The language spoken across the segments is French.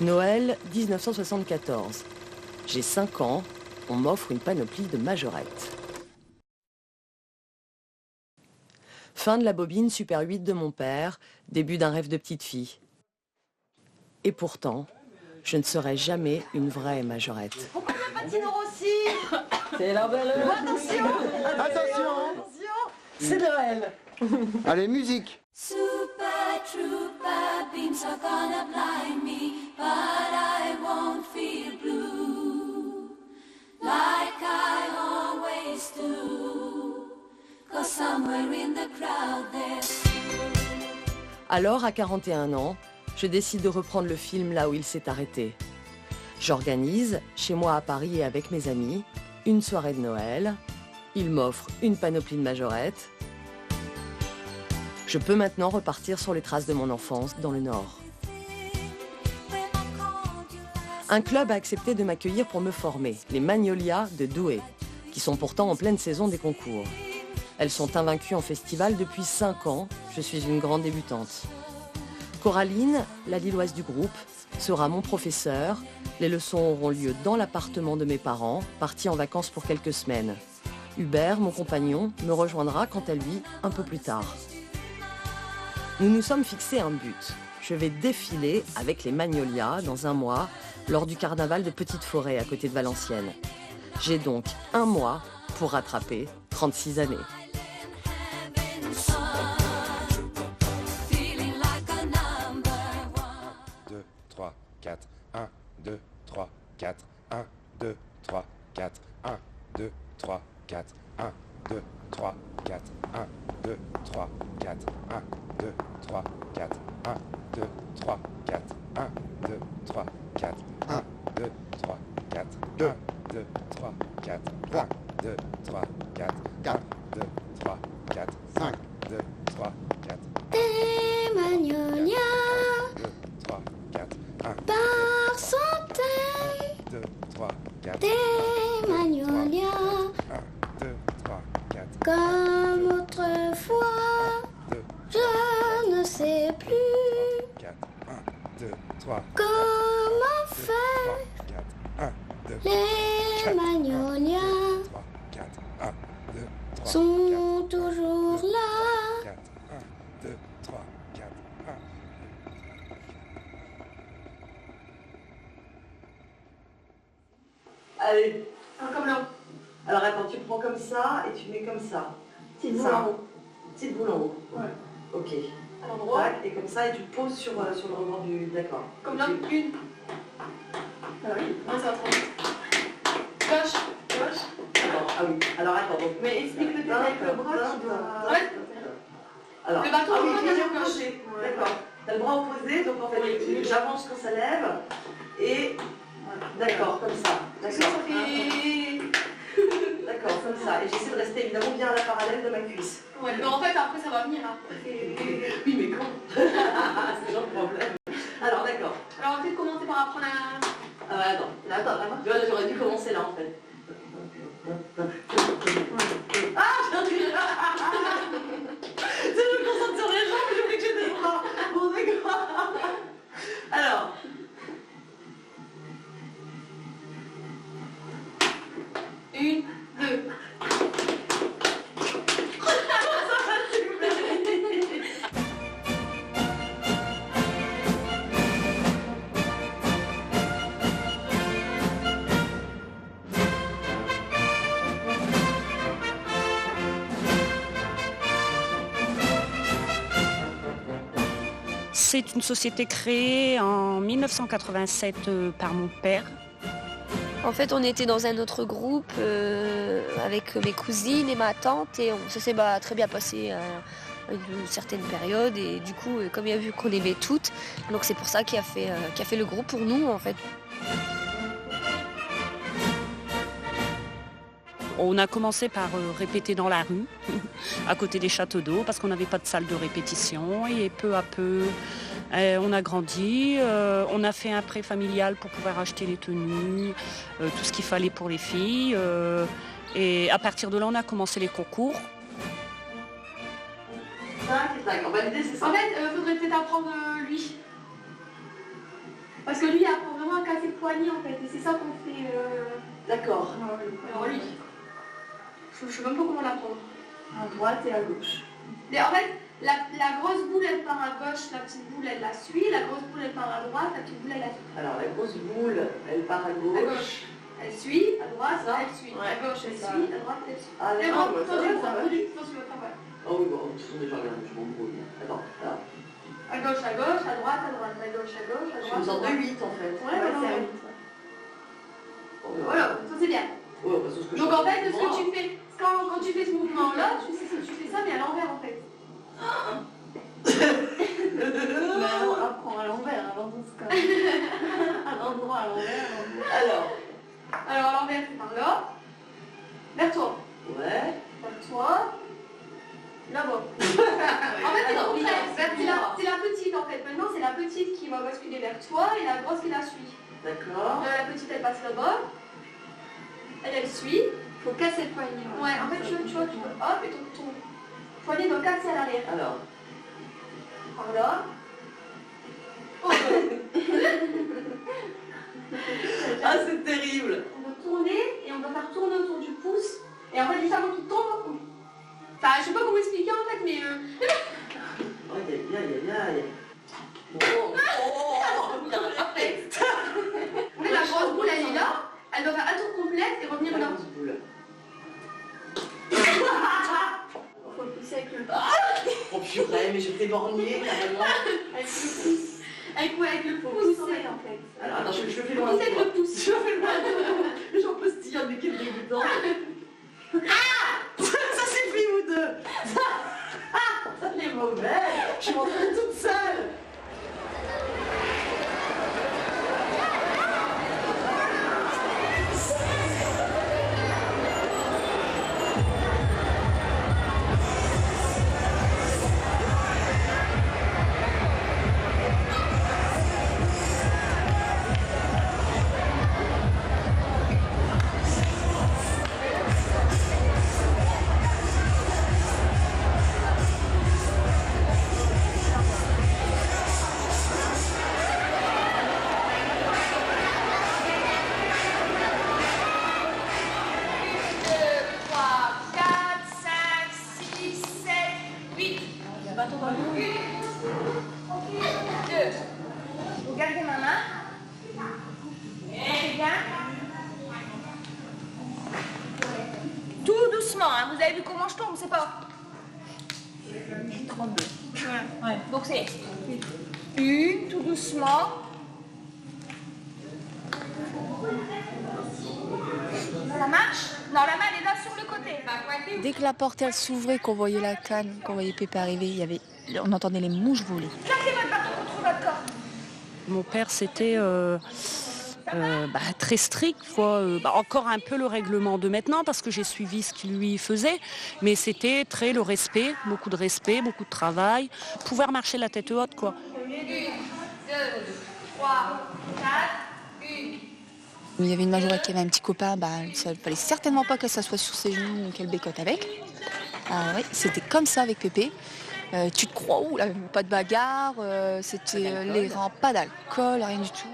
Noël 1974. J'ai 5 ans, on m'offre une panoplie de majorettes. Fin de la bobine Super 8 de mon père, début d'un rêve de petite fille. Et pourtant, je ne serai jamais une vraie majorette. Pourquoi la patine Rossi? C'est la belle heure. Attention! Attention! C'est Noël. Allez, musique! Super trooper beams are gonna blind me, but I won't feel blue like I always do, 'cause somewhere in the crowd there's... Alors, à 41 ans, je décide de reprendre le film là où il s'est arrêté. J'organise, chez moi à Paris et avec mes amis, une soirée de Noël. Ils m'offrent une panoplie de majorettes. Je peux maintenant repartir sur les traces de mon enfance dans le Nord. Un club a accepté de m'accueillir pour me former, les Magnolias de Douai, qui sont pourtant en pleine saison des concours. Elles sont invaincues en festival depuis 5 ans. Je suis une grande débutante. Coraline, la lilloise du groupe, sera mon professeur. Les leçons auront lieu dans l'appartement de mes parents, partis en vacances pour quelques semaines. Hubert, mon compagnon, me rejoindra quant à lui un peu plus tard. Nous nous sommes fixés un but. Je vais défiler avec les Magnolias dans un mois lors du carnaval de Petite Forêt à côté de Valenciennes. J'ai donc un mois pour rattraper 36 années. 4, 1, 2, 3, 4, 1, 2, 3, 4, 1, 2, 3, 4, 1, 2, 3, 4, 1, 2, 3, 4, 1, 2, 3, 4, 1, 2, 3, 4, 1, 2, 3, 4, 1, 2, 3, 4, 2, 2, 3, 4, 1, 2, 3, 4, 4, 2, 3, 4, 5, 2, 3, 4. Des Magnolias, 2, 3, 4, 1, par centaines, 2, 3, 4, des Magnolias, 1, 2, 3, 4, comme autrefois, 2, je ne sais plus 4, 1, 2, 3, comment 2, faire 3, 4, 1, 2, les Magnolias 3, 4, 1, 2, 3, sont toujours là. 4, 1, 2, 3, 4, 1. Allez. Comme là. Alors attends, tu prends comme ça et tu mets comme ça. Petite boule Ça. en haut. Petite boule en haut. Ouais. Ok. À l'endroit. Tac, et comme ça, et tu le poses sur le rebord du... D'accord. Comme là, Ok. une. Ah oui, non, ça va trop vite. Gauche. Ah oui. Alors attends, donc... Mais explique le avec le bras qui doit... Ouais. Alors, Le bâton, ah oui, on je va viens faire opposé. Ouais. D'accord. T'as le bras opposé, donc en fait, j'avance quand ça lève. Et... D'accord, comme ça. Ça D'accord. fait... D'accord, comme ça. Et j'essaie de rester évidemment bien à la parallèle de ma cuisse. Ouais, mais en fait, après, ça va venir. Après. Oui, mais quand c'est genre le problème. Alors, d'accord. Alors, on va peut-être commencer par apprendre à... Attends, tu vois, j'aurais dû commencer là, en fait. Ah, je me concentre sur les jambes, mais j'oublie que j'ai des bras. Bon, d'accord. Alors. Une, deux. C'est une société créée en 1987 par mon père. En fait, on était dans un autre groupe avec mes cousines et ma tante et ça s'est très bien passé à une certaine période et du coup, comme il a vu qu'on aimait toutes, donc c'est pour ça qu'il a fait le groupe pour nous en fait. On a commencé par répéter dans la rue, à côté des châteaux d'eau, parce qu'on n'avait pas de salle de répétition. Et peu à peu, on a grandi. On a fait un prêt familial pour pouvoir acheter les tenues, tout ce qu'il fallait pour les filles. Et à partir de là, on a commencé les concours. Tac, tac. En fait, l'idée, c'est ça. En fait, faudrait peut-être apprendre lui. Parce que lui, poignet en fait, et c'est ça qu'on fait D'accord. en lui. Je sais même pas comment l'apprendre. À droite et à gauche. Et en fait, la grosse boule elle part à gauche, la petite boule elle la suit, la grosse boule elle part à droite, la petite boule elle la suit. Alors la grosse boule, elle part à À gauche. gauche, elle suit, à droite, Ça. elle suit. Ouais, À gauche, elle c'est ça. suit, à droite, elle suit. Ah Et d'accord, bon, ça va, ça va. attention, votre travail. Oh oui, bon, ils sont déjà bien, je m'embrouille. Attends, là. À gauche, à droite, à droite, à gauche, à gauche, à Je suis droite. une sorte à de droite. 8 en fait. Ouais, voilà, c'est ouais. Voilà, ça c'est bien. Ouais, parce que ce que Donc je en fait, fais, ce que tu fais, quand tu fais ce mouvement-là, tu fais ça mais à l'envers en fait. Mais on apprend à l'envers, alors dans ce cas. À l'endroit, à l'envers. Alors. Alors à l'envers, c'est par là. Vers toi. Ouais. Vers toi. Là-bas. En fait, c'est le contraire. C'est la petite en fait. Maintenant, c'est la petite qui va basculer vers toi et la grosse qui la suit. D'accord. Là, la petite, elle passe là-bas. Elle suit. Faut casser le poignet. Ouais, en fait, tu vois, hop, et ton poignet doit casser à l'arrière. Alors. Par là. Oh, Ah, c'est terrible. on doit tourner et on doit faire tourner autour du pouce. Et en fait, juste avant qu'il tombe. Enfin, je sais pas comment expliquer en fait, mais. Aïe, aïe, aïe, aïe. Oh, bien fait. En fait, la grosse boule, elle est là. Elle doit faire un tour complet et revenir La là. grosse boule. Faut le pousser avec le. Oh purée, mais je t'ai borgné carrément. Avec le pouce. Avec le pouce en fait. Alors attends, je le fais loin Pousse de avec toi. le pouce. Je le fais loin de toi. J'en postille, mais quel dégoûtant. Ah, ça suffit vous deux. Ah, ça c'est mauvais. Je suis rentrée toute seule. Vous gardez ma main. C'est bien. Tout doucement, hein. Vous avez vu comment je tombe, c'est pas. 32. Ouais. Donc c'est une, tout doucement. Ça marche? Non, la main elle est là sur le côté. Dès que la porte elle s'ouvrait, qu'on voyait la canne, qu'on voyait Pépé arriver, on entendait les mouches voler. Placez votre bâton contre votre corps. Mon père, c'était très strict, quoi. Encore un peu le règlement de maintenant, parce que j'ai suivi ce qu'il lui faisait, mais c'était très le respect, beaucoup de respect, beaucoup de travail, pouvoir marcher la tête haute, quoi. 1, 2, 3, 4, 1. Il y avait une majorette qui avait un petit copain, ça ne fallait certainement pas qu'elle s'assoie sur ses genoux ou qu'elle bécote avec. Ah, ouais, c'était comme ça avec Pépé. Tu te crois où là? Pas de bagarre, c'était les rangs, pas d'alcool, rien du tout.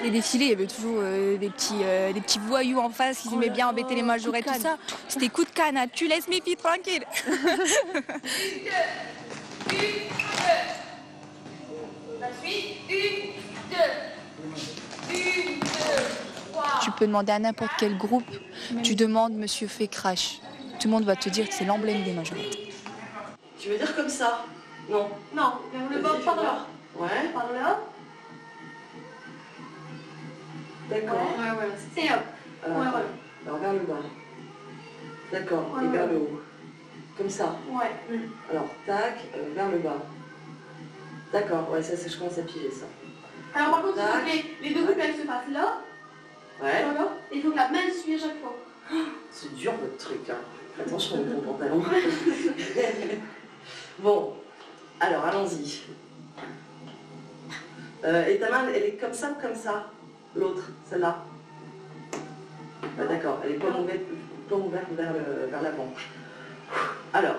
Les défilés, il y avait toujours des petits voyous en face qui aimaient bien embêter les majorettes, tout ça. C'était coup de canne, hein. Tu laisses mes filles tranquilles. La suite, 1, 2. 1, 2, 3. Tu peux demander à n'importe quel groupe, tu demandes Monsieur fait crash. Tout le monde va te dire que c'est l'emblème des majorettes. Tu veux dire comme ça? Non. Non, le bord par là. Ouais. Par là. D'accord. Ouais. C'est hop. Alors, alors vers le bas. D'accord. Ouais, et vers ouais. le haut. Comme ça. Ouais. Alors, tac, vers le bas. D'accord, ouais, ça, je commence à piger ça. Alors par contre, il faut Tac. que les deux boucles elles se passent là. Ouais. Là. Et il faut que la main elle suit à chaque fois. C'est dur votre truc, hein. Attention avec ton pantalon. Bon, alors allons-y. Et ta main, elle est comme ça ou comme ça? L'autre, celle-là. Ah, d'accord, elle est pas ouverte vers l'avant. Alors,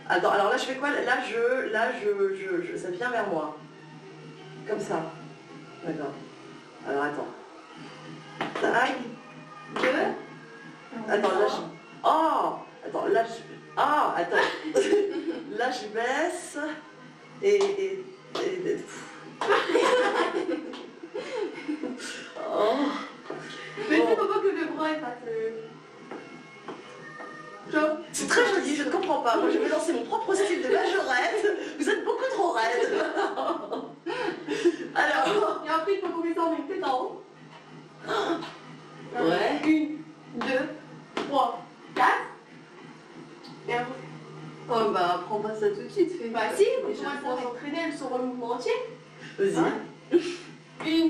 attends, alors là je fais quoi? Là, ça vient vers moi. Comme ça. D'accord. Alors attends. Tac. 2. Attends, là je... Oh. Attends, là je... Ah, attends. Là je baisse. Et... Oh. Mais tu peux pas que le bras est pas... C'est très joli, je ne comprends pas. Moi je vais lancer mon propre style de majorette. Vous êtes beaucoup trop raide. Alors... Et après il faut qu'on descende une tête en haut. Ouais. 1, 2, 3, 4. Et après... Oh bah prends pas ça tout de suite. Bah si, pour s'entraîner, elles sont en mouvement entier. Vas-y. 1, 2.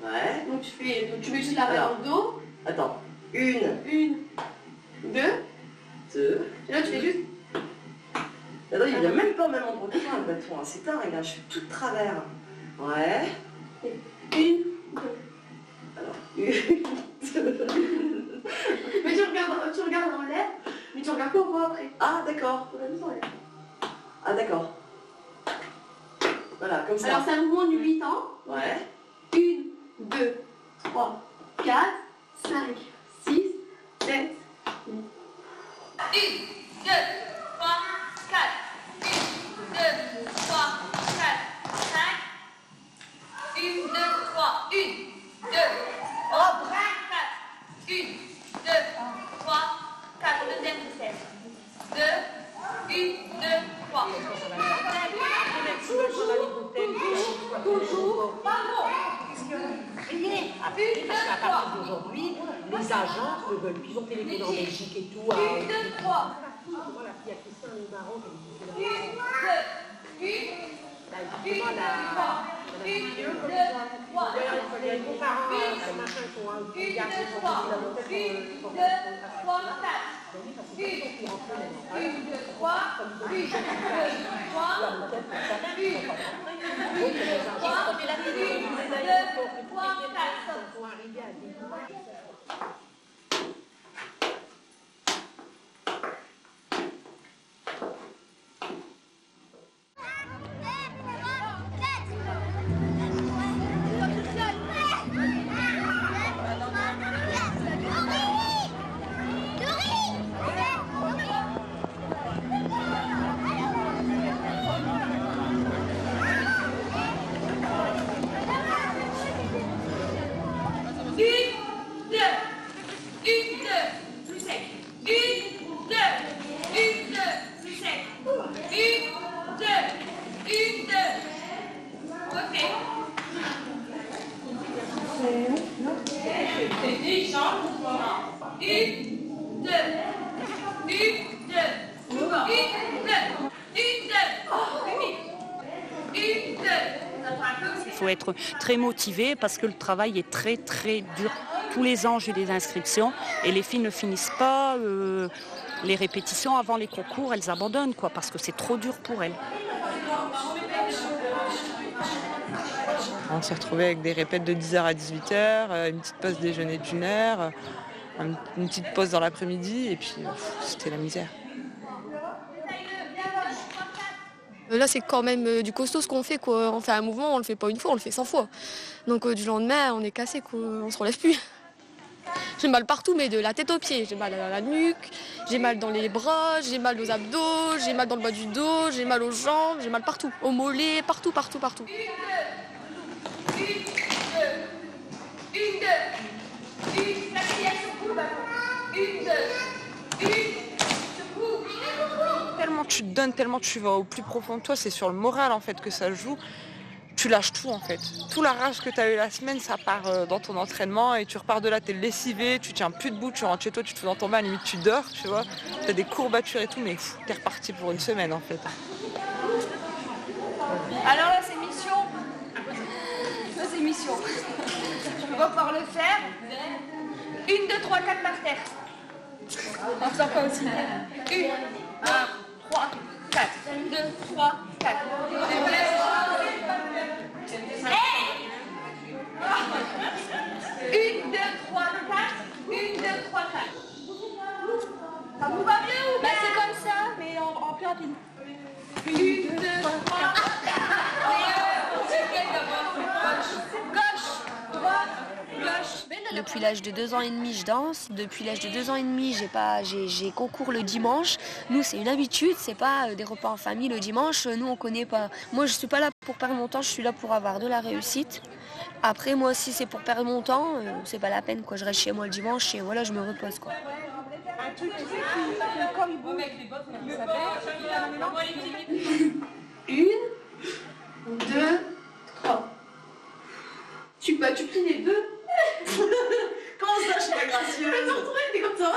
Ouais. Donc tu mets juste la main dans le dos. Attends. 1, 1, 2. 2. Et là tu fais juste... Attends, il vient même pas au même endroit que toi, le bâton. C'est dingue, regarde, je suis tout de travers. Ouais. 1, 2. Alors, 1, 2. Mais tu regardes en l'air, mais tu regardes pas au bas après. Ah, d'accord. On a mis en l'air. Ah, d'accord. Voilà, comme ça. Alors c'est un mouvement du 8 ans. Ouais. 1, 2, 3, 4, 5, 6, 7, 8. 1, 2, 3, 4. 1, 2, 3, 4, 5. 1, 2, 3, 1, 2. Oh, bras, 4. 1, 2, 3, 4. Deuxième vitesse. 2, 1, 2, 3. Toujours. Pardon. Après, parce qu'à partir d'aujourd'hui, les agents veulent plus ont téléphoné en Belgique et tout. 1, 2, 3. Voilà, il y a Christine Baron qui est 1, 2, 1, 2, 3. 1, 2, 3. Il y a des parents, machin, qui ont un garçon qui ont 1, 2, 3, 4. 1, 2, 3, 1, 2, 3, 1, 2, 3, 4. Il faut être très motivé parce que le travail est très très dur. Tous les ans j'ai des inscriptions et les filles ne finissent pas les répétitions avant les concours, elles abandonnent quoi, parce que c'est trop dur pour elles. On s'est retrouvés avec des répètes de 10h à 18h, une petite pause déjeuner d'1 heure, une petite pause dans l'après-midi et puis c'était la misère. Là, c'est quand même du costaud ce qu'on fait, quoi. On fait un mouvement, on le fait pas une fois, on le fait 100 fois. Donc du lendemain, on est cassé, quoi. On se relève plus. J'ai mal partout, mais de la tête aux pieds. J'ai mal à la nuque, j'ai mal dans les bras, j'ai mal aux abdos, j'ai mal dans le bas du dos, j'ai mal aux jambes, j'ai mal partout. Aux mollets, partout, partout, partout. 1, 2, 1, 2, 1, 2, l'accélération pour le ballon. 1, 2, 1, Tellement tu te donnes, tellement tu vas au plus profond de toi, c'est sur le moral en fait que ça joue. Tu lâches tout en fait. Tout la rage que tu as eu la semaine, ça part dans ton entraînement et tu repars de là, tu es lessivé, tu tiens plus debout, tu rentres chez toi, tu te fais dans ton bain, à la limite tu dors, tu vois. Tu as des courbatures et tout, mais tu es reparti pour une semaine en fait. Alors là, c'est mission. Là, c'est mission. On va pouvoir le faire. 1, 2, 3, 4 par terre. On sort pas aussi. 1, 3, 4. 2, 3, 4. 1, 2, 3, 4. 1, 2, 3, 4. Ça vous va bien ou pas? C'est comme ça, mais en plus rapide. 1, 2, 3, 4. depuis l'âge de 2 ans et demi, je danse. Depuis l'âge de 2 ans et demi, j'ai concours le dimanche. Nous, c'est une habitude, c'est pas des repas en famille le dimanche. Nous, on connaît pas. Moi, je suis pas là pour perdre mon temps, je suis là pour avoir de la réussite. Après, moi, si c'est pour perdre mon temps, c'est pas la peine, quoi. Je reste chez moi le dimanche et voilà, je me repose, quoi. Un truc, tu sais, que quand il bouge, ça fait. 1, 2, 3. Tu plies les deux. Comment ça, je suis pas gracieuse? Mais ton truc, t'es comme ça.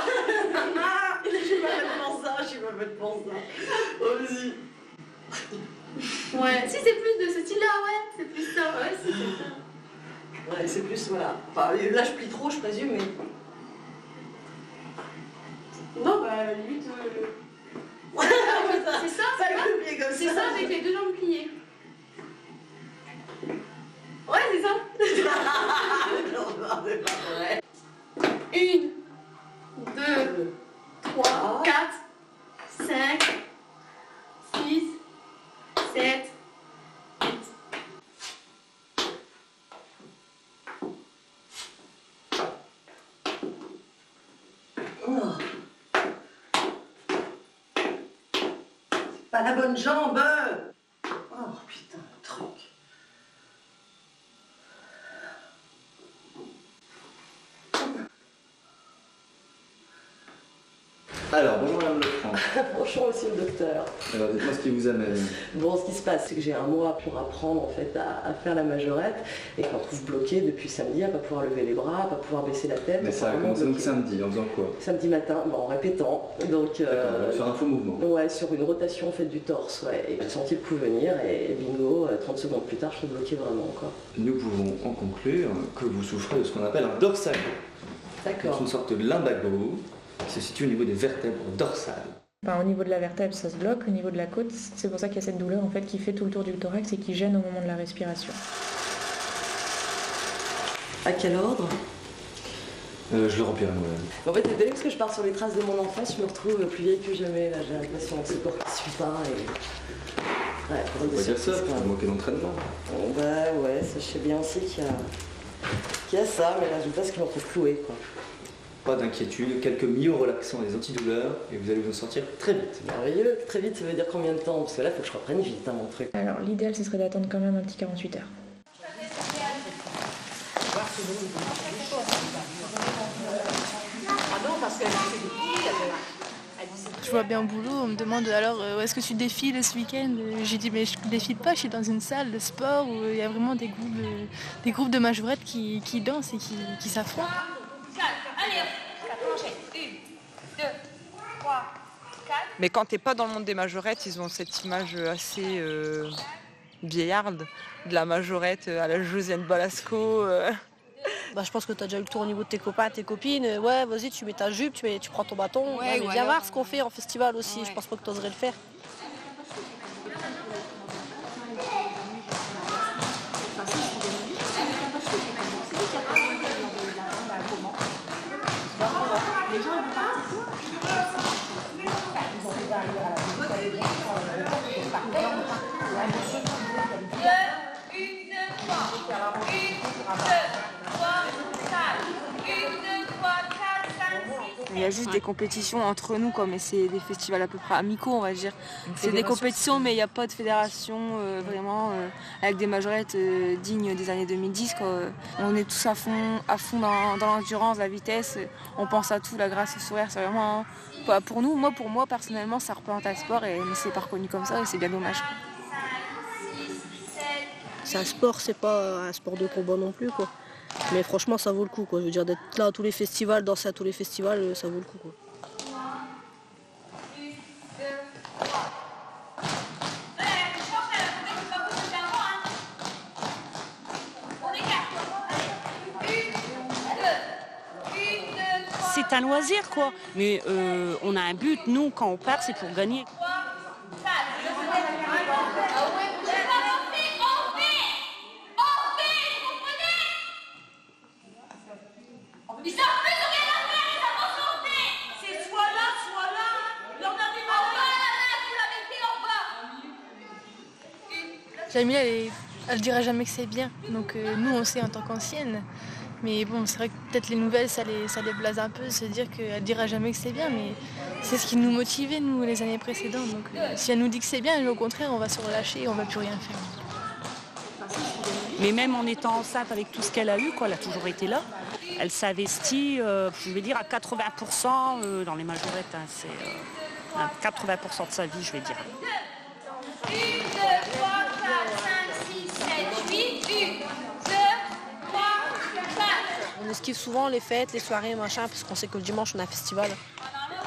Je suis pas faite pour ça, je suis pas faite pour ça. Oh, vas-y. Ouais, si c'est plus de ce style-là, ouais, c'est plus ça, ouais, c'est ça. Ouais, c'est plus, voilà. Enfin, là, je plie trop, je présume, mais... Non, bah, limite... c'est ça, c'est ça avec les deux jambes pliées. Ouais, c'est ça. Non, c'est pas vrai. 1, 2, 3, 4, 5, 6, 7, 8. Oh. C'est pas la bonne jambe. Oh putain, le truc. Alors, bonjour Madame Lefranc. Bonjour Monsieur le docteur. Alors, dites-moi ce qui vous amène. Bon, ce qui se passe, c'est que j'ai un mois pour apprendre en fait à faire la majorette et que je me retrouve bloquée depuis samedi, à pas pouvoir lever les bras, à pas pouvoir baisser la tête. Mais ça a commencé donc samedi, en faisant quoi? Samedi matin, en répétant. Donc, sur un faux mouvement. Ouais, sur une rotation en fait du torse, ouais. Et j'ai senti le coup venir et bingo, 30 secondes plus tard, je suis bloquée vraiment quoi. Nous pouvons en conclure que vous souffrez de ce qu'on appelle un dorsago. D'accord. C'est une sorte de lumbago qui se situe au niveau des vertèbres dorsales. Au niveau de la vertèbre, ça se bloque, au niveau de la côte, c'est pour ça qu'il y a cette douleur en fait qui fait tout le tour du thorax et qui gêne au moment de la respiration. À quel ordre? Je le remplirai moi-même. En fait, dès que je pars sur les traces de mon enfance, je me retrouve plus vieille que jamais. Là, j'ai l'impression que ce corps qui suit pas et... Ouais, on va dire ça, c'est manquer d'entraînement. Bah ouais, ça, je sais bien aussi qu'il y a ça, mais là, je pense qu'il me retrouve clouée, quoi. Pas d'inquiétude, quelques myo-relaxants et des antidouleurs et vous allez vous en sortir très vite. Merveilleux, très vite, ça veut dire combien de temps? Parce que là, il faut que je reprenne vite, hein, mon truc. Alors, l'idéal, ce serait d'attendre quand même un petit 48 heures. Je vois bien au boulot, on me demande alors où est-ce que tu défiles ce week-end? J'ai dit mais je défile pas, je suis dans une salle de sport où il y a vraiment des groupes de majorettes qui dansent et qui s'affrontent. Mais quand t'es pas dans le monde des majorettes, ils ont cette image assez vieillarde de la majorette à la Josiane Balasco. Bah, je pense que tu as déjà eu le tour au niveau de tes copains, tes copines. Ouais, vas-y, tu mets ta jupe, tu prends ton bâton. Ouais, mais viens voir ce qu'on fait en festival aussi. Ouais. Je pense pas que tu oserais le faire. Il y a juste des compétitions entre nous, quoi, mais c'est des festivals à peu près amicaux, on va dire. C'est des compétitions, mais il n'y a pas de fédération vraiment avec des majorettes dignes des années 2010. Quoi. On est tous à fond dans l'endurance, la vitesse. On pense à tout, la grâce, le sourire. C'est vraiment pour nous, pour moi personnellement, ça représente un sport, mais c'est pas reconnu comme ça et c'est bien dommage. C'est un sport, c'est pas un sport de combat non plus, quoi. Mais franchement, ça vaut le coup, quoi. Je veux dire, d'être là à tous les festivals, danser à tous les festivals, ça vaut le coup, quoi. C'est un loisir, quoi. Mais on a un but, nous, quand on part, c'est pour gagner. Jamila, elle dira jamais que c'est bien. Donc nous, on sait en tant qu'ancienne Mais bon, c'est vrai que peut-être les nouvelles, ça les blase un peu, se dire qu'elle dira jamais que c'est bien, mais c'est ce qui nous motivait, nous, les années précédentes. Donc si elle nous dit que c'est bien, au contraire, on va se relâcher et on va plus rien faire. Mais même en étant enceinte avec tout ce qu'elle a eu, quoi, elle a toujours été là. Elle s'investit, je vais dire, à 80% dans les majorettes. Hein, c'est 80% de sa vie, je vais dire. 1, 2, 3, 4, 5, 6, 7, 8, 1, 2, 3, 4. On esquive souvent les fêtes, les soirées, machin, parce qu'on sait que le dimanche on a un festival.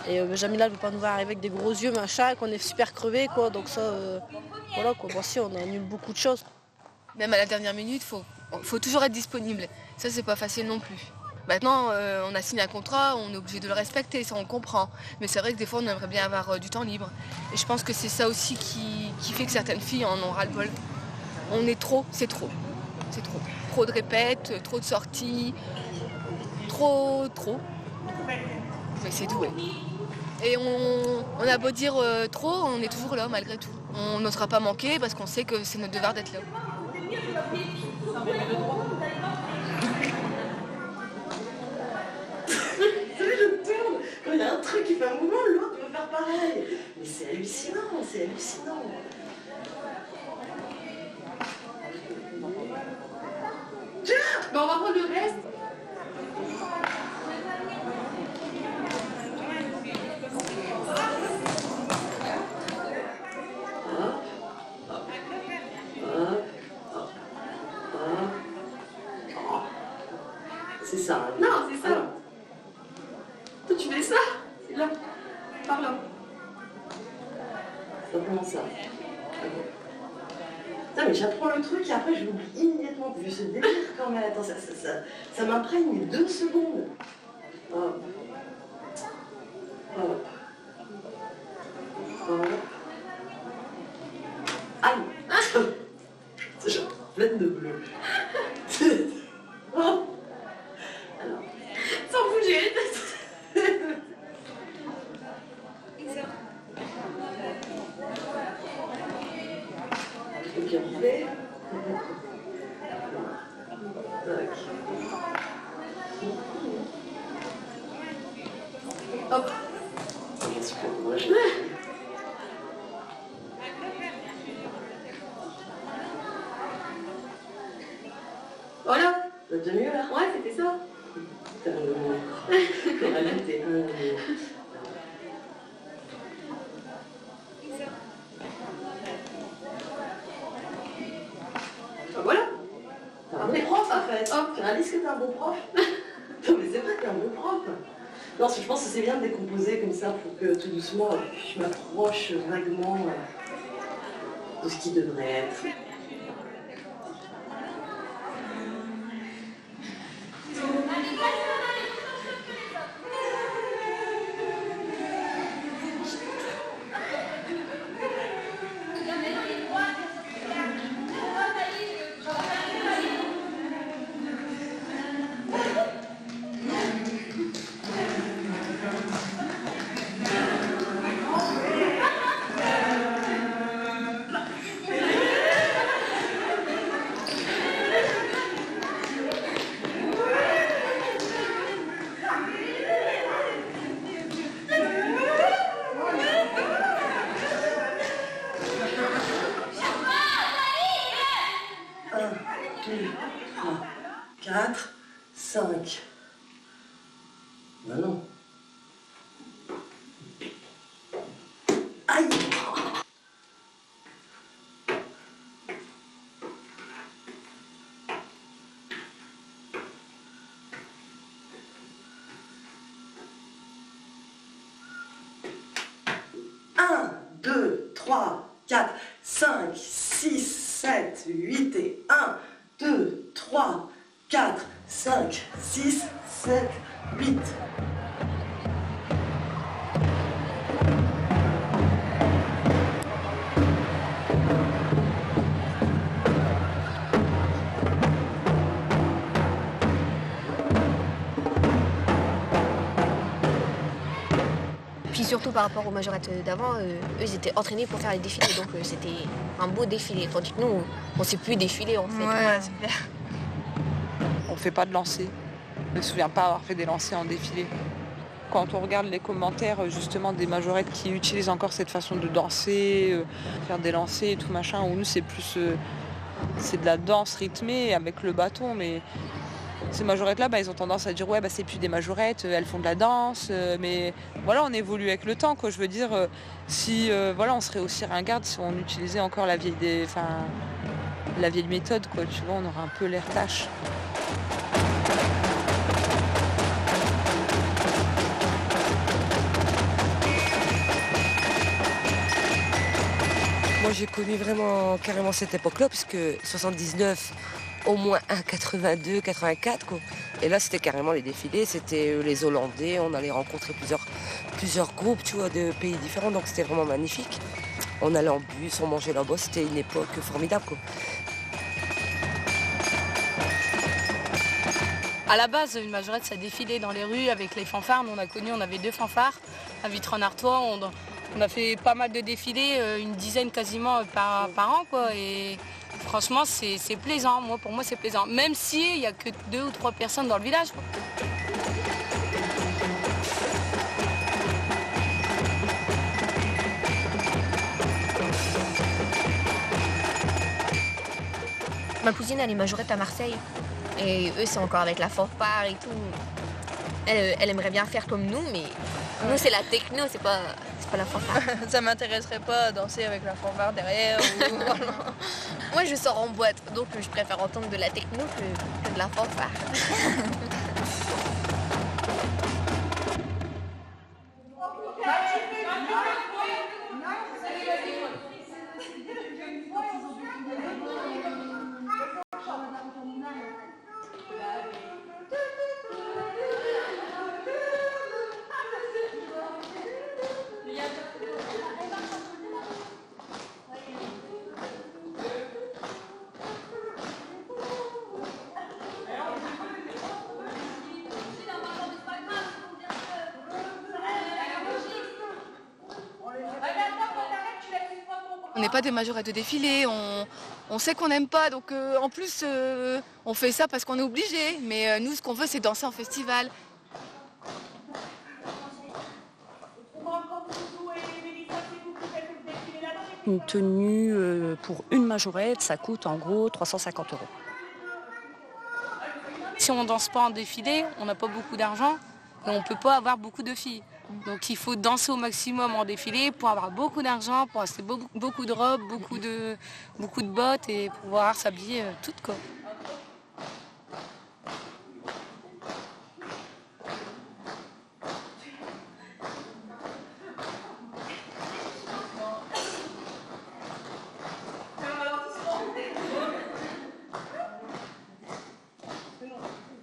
Et Jamila ne veut pas nous voir avec des gros yeux, machin, et qu'on est super crevés, quoi. Donc ça, voilà, quoi. Bon, si, on annule beaucoup de choses. Même à la dernière minute, faut toujours être disponible. Ça, c'est pas facile non plus. Maintenant, on a signé un contrat, on est obligé de le respecter, ça on comprend. Mais c'est vrai que des fois, on aimerait bien avoir du temps libre. Et je pense que c'est ça aussi qui fait que certaines filles en ont ras-le-bol. On est trop, c'est trop. C'est trop. Trop de répètes, trop de sorties, trop. Mais c'est doué. Et on a beau dire trop, on est toujours là malgré tout. On n'osera pas manquer parce qu'on sait que c'est notre devoir d'être là. Quand il y a un truc qui fait un mouvement, l'autre veut faire pareil. Mais c'est hallucinant, c'est hallucinant. Tiens, on va prendre le reste. C'est ça. Non, c'est ça. Toi, tu fais ça. C'est là. Par là. Simplement ça. Putain, mais j'apprends le truc et après je l'oublie immédiatement. Je ce délire quand même. Attends, ça m'imprègne 2 secondes. Hop. Hop. Hop. Aïe. C'est genre pleine de bleu. Oh. Alors. Sans bouger. Ok, on fait. Tac. Hop. Super, moi je... Voilà. T'as mieux là? Ouais, c'était ça. T'as un moment. Réalité. Voilà. T'es un bon prof en fait. Tu réalises que t'es un bon prof? Non mais c'est vrai que t'es un bon prof. Non, je pense que c'est bien de décomposer comme ça pour que tout doucement je m'approche vaguement de ce qui devrait être. Ben non. Aïe! Un, 2, 3, 4, 5, 6, 7, 8 et 1, 2, 3, 4, 5, 6, 7, 8. Puis surtout par rapport aux majorettes d'avant, eux ils étaient entraînés pour faire les défilés, donc c'était un beau défilé. Tandis que nous, on ne sait plus défiler en fait. Ouais, c'est clair. On fait pas de lancer. Je me souviens pas avoir fait des lancers en défilé. Quand on regarde les commentaires justement des majorettes qui utilisent encore cette façon de danser, faire des lancers et tout machin, où nous c'est plus c'est de la danse rythmée avec le bâton, mais ces majorettes-là, ils ont tendance à dire ouais, c'est plus des majorettes, elles font de la danse, mais voilà, on évolue avec le temps, quoi. Je veux dire, si voilà, on serait aussi ringarde si on utilisait encore la vieille méthode, quoi. Tu vois, on aurait un peu l'air tâche. Moi j'ai connu vraiment carrément cette époque-là, puisque 79, au moins un 82, 84 quoi. Et là c'était carrément les défilés, c'était les Hollandais, on allait rencontrer plusieurs groupes, tu vois, de pays différents, donc c'était vraiment magnifique. On allait en bus, on mangeait là-bas, c'était une époque formidable, quoi. À la base, une majorette, ça défilait dans les rues avec les fanfares. Nous, on avait 2 fanfares à Vitry-en-Artois. On a fait pas mal de défilés, une dizaine quasiment par an, quoi. Et franchement, c'est plaisant. Pour moi, c'est plaisant. Même s'il n'y a que 2 ou 3 personnes dans le village, quoi. Ma cousine, elle est majorette à Marseille. Et eux, c'est encore avec la fanfare et tout. Elle aimerait bien faire comme nous, mais nous, c'est la techno, c'est pas la fanfare. Ça m'intéresserait pas à danser avec la fanfare derrière. Moi, je sors en boîte, donc je préfère entendre de la techno que de la fanfare. On n'est pas des majorettes de défilé, on sait qu'on n'aime pas, donc en plus on fait ça parce qu'on est obligé, mais nous ce qu'on veut c'est danser en festival. Une tenue pour une majorette, ça coûte en gros 350 €. Si on ne danse pas en défilé, on n'a pas beaucoup d'argent et on ne peut pas avoir beaucoup de filles. Donc il faut danser au maximum en défilé pour avoir beaucoup d'argent, pour acheter beaucoup de robes, beaucoup de bottes et pouvoir s'habiller toutes, quoi.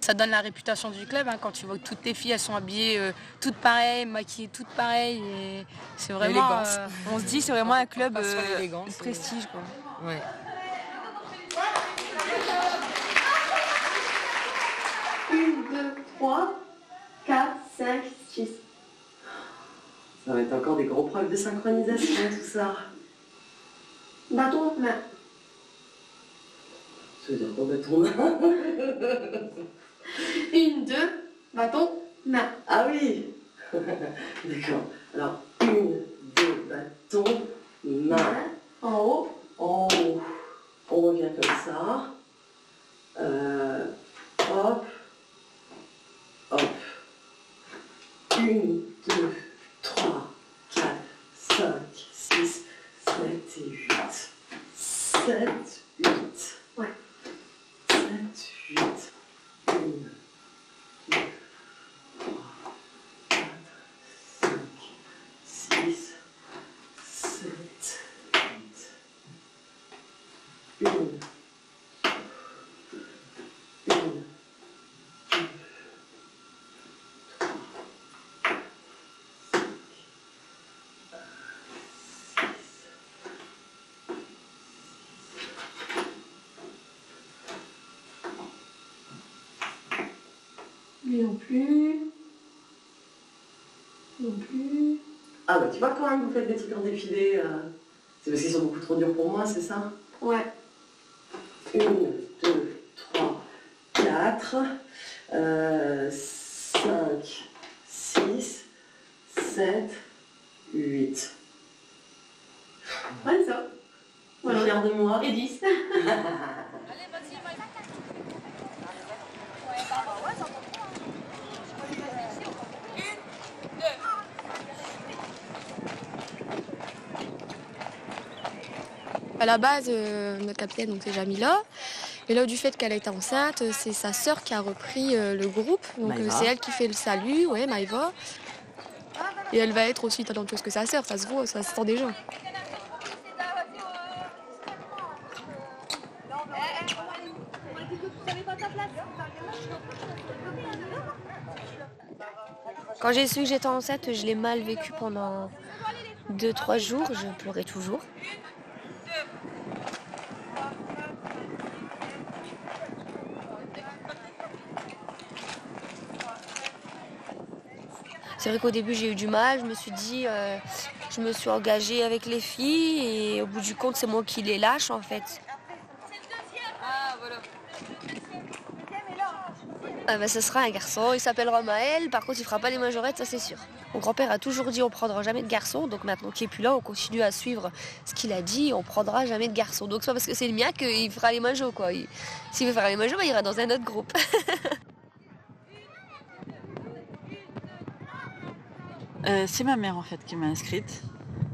Ça donne la réputation du club, hein, quand tu vois que toutes les filles elles sont habillées toutes pareilles, maquillées toutes pareilles. Et c'est vraiment. On se dit c'est vraiment un club de prestige, quoi. Ouais. Une, 2, 3, 4, 5, 6. Ça va être encore des gros problèmes de synchronisation, tout ça. Bâton, main. Ça veut dire quoi, bâton, main? 1, 2, bâton, main. Ah oui. D'accord. Alors, 1, 2, bâton, main. En haut. En haut. On revient comme ça. Hop. Hop. 1, 2, 3, 4, 5, 6, 7 et 8. 7, 8. Ouais. 7, 8. 1, 2, 3, 4, 5, 6, 7, 8. 1, non plus. Non plus. Ah bah tu vois quand même vous faites des trucs en défilé, c'est parce qu'ils sont beaucoup trop durs pour moi, c'est ça? Ouais. 1, 2, 3, 4. 5, 6, 7, 8. Ouais, ça. Voilà. Fière de moi. Et 10. À la base, notre capitaine, donc c'est Jamila. Et là, du fait qu'elle a été enceinte, c'est sa sœur qui a repris le groupe. Donc c'est elle qui fait le salut, ouais, Maïva. Et elle va être aussi talentueuse que sa sœur, ça se voit, ça se sent déjà. Quand j'ai su que j'étais enceinte, je l'ai mal vécu pendant 2-3 jours, je pleurais toujours. C'est vrai qu'au début j'ai eu du mal, je me suis dit, je me suis engagée avec les filles et au bout du compte c'est moi qui les lâche en fait. Ça sera un garçon, il s'appellera Maël, par contre il fera pas les majorettes, ça c'est sûr. Mon grand-père a toujours dit on prendra jamais de garçon, donc maintenant qu'il est plus là, on continue à suivre ce qu'il a dit, on prendra jamais de garçon. Donc c'est pas parce que c'est le mien qu'il fera les majos quoi. S'il veut faire les majos, il ira dans un autre groupe. C'est ma mère en fait qui m'a inscrite.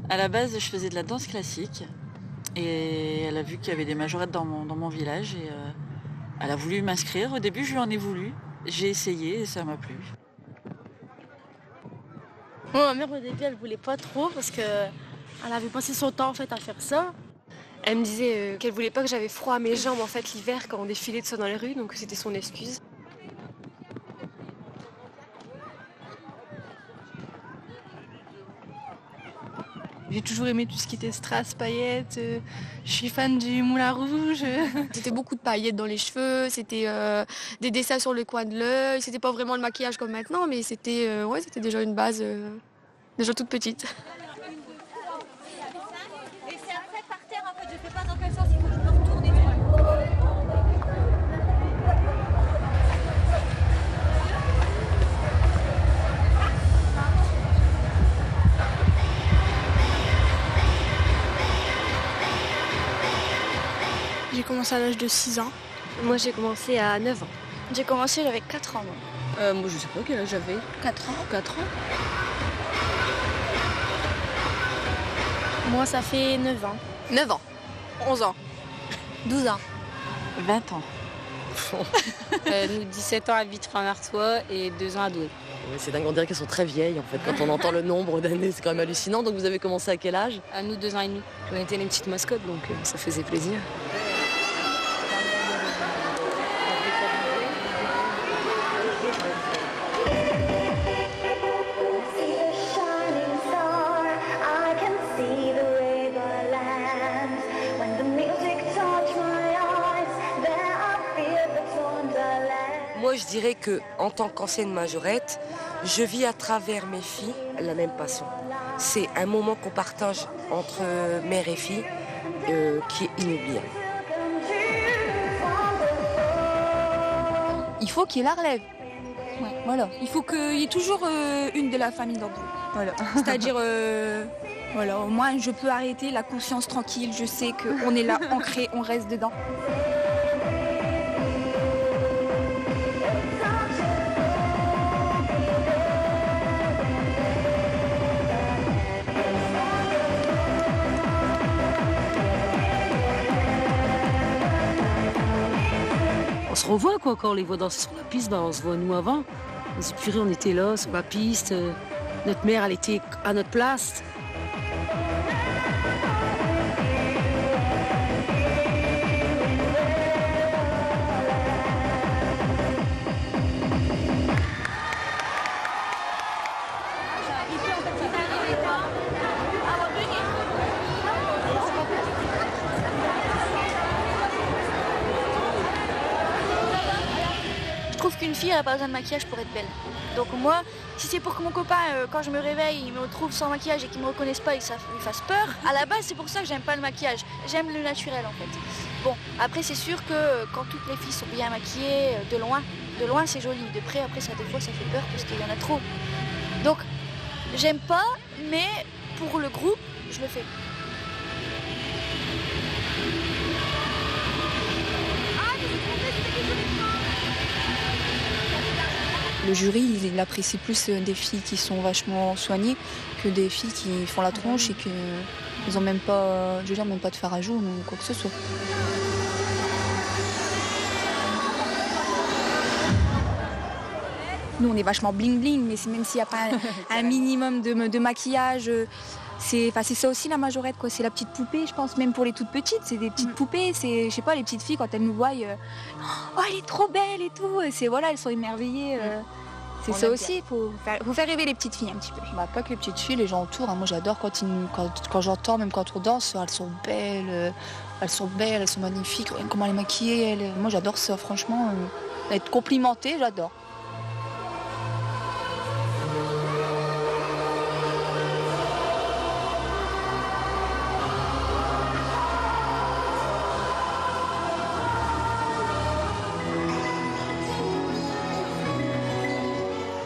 À la base, je faisais de la danse classique et elle a vu qu'il y avait des majorettes dans mon village et elle a voulu m'inscrire. Au début, je lui en ai voulu. J'ai essayé et ça m'a plu. Moi, ma mère au début, elle voulait pas trop parce qu'elle avait passé son temps en fait à faire ça. Elle me disait qu'elle voulait pas que j'avais froid à mes jambes en fait l'hiver quand on défilait tout ça dans les rues, donc c'était son excuse. J'ai toujours aimé tout ce qui était strass, paillettes. Je suis fan du moulin rouge. C'était beaucoup de paillettes dans les cheveux, c'était des dessins sur le coin de l'œil. C'était pas vraiment le maquillage comme maintenant, mais c'était c'était déjà une base déjà toute petite. Et c'est après par terre en fait, je sais pas dans quel sens il faut que je me retourne et tout. J'ai commencé à l'âge de 6 ans. Moi j'ai commencé à 9 ans. J'ai commencé, j'avais 4 ans. Moi je sais pas quel âge j'avais. 4 ans. 4 ans. Moi ça fait 9 ans. 9 ans. 11 ans. 12 ans. 20 ans. Nous 17 ans à Vitry-en-Artois et 2 ans à Douai. C'est dingue, on dirait qu'elles sont très vieilles en fait. Quand on entend le nombre d'années, c'est quand même hallucinant. Donc vous avez commencé à quel âge? À nous 2 ans et demi. On était les petites mascottes, donc ça faisait plaisir. Moi, je dirais que, en tant qu'ancienne majorette, je vis à travers mes filles la même passion. C'est un moment qu'on partage entre mère et fille qui est inoubliable. Il faut qu'il y ait la relève. Ouais, voilà. Il faut qu'il y ait toujours une de la famille dans le groupe. Voilà. C'est-à-dire, voilà, au moins je peux arrêter la conscience tranquille. Je sais qu'on est là, ancré, on reste dedans. On se revoit quoi, quand on les voit danser sur la piste, on se voit nous avant. On se dit purée, on était là sur la piste, notre mère elle était à notre place. Je trouve qu'une fille n'a pas besoin de maquillage pour être belle. Donc moi, si c'est pour que mon copain, quand je me réveille, il me retrouve sans maquillage et qu'il ne me reconnaisse pas et que ça lui fasse peur, à la base c'est pour ça que j'aime pas le maquillage. J'aime le naturel en fait. Bon, après c'est sûr que quand toutes les filles sont bien maquillées, de loin, De loin c'est joli, de près après ça des fois ça fait peur parce qu'il y en a trop. Donc j'aime pas, mais pour le groupe, je le fais. Le jury, il apprécie plus des filles qui sont vachement soignées que des filles qui font la tronche et qui n'ont même pas, je veux dire, même pas de fard à joues ou quoi que ce soit. Nous, on est vachement bling-bling, mais même s'il n'y a pas un minimum de maquillage, c'est ça aussi la majorette, quoi. C'est la petite poupée, je pense, même pour les toutes petites, c'est des petites poupées. C'est, je sais pas, les petites filles, quand elles nous voient, oh, elle est trop belle et tout. Voilà, elles sont émerveillées. C'est ça aussi, faut faire rêver les petites filles un petit peu. Bah, pas que les petites filles, les gens autour. Hein. Moi, j'adore quand j'entends, même quand on danse, elles sont belles, elles sont magnifiques. Comment elles maquillées, moi, j'adore ça, franchement. Être complimentée, j'adore.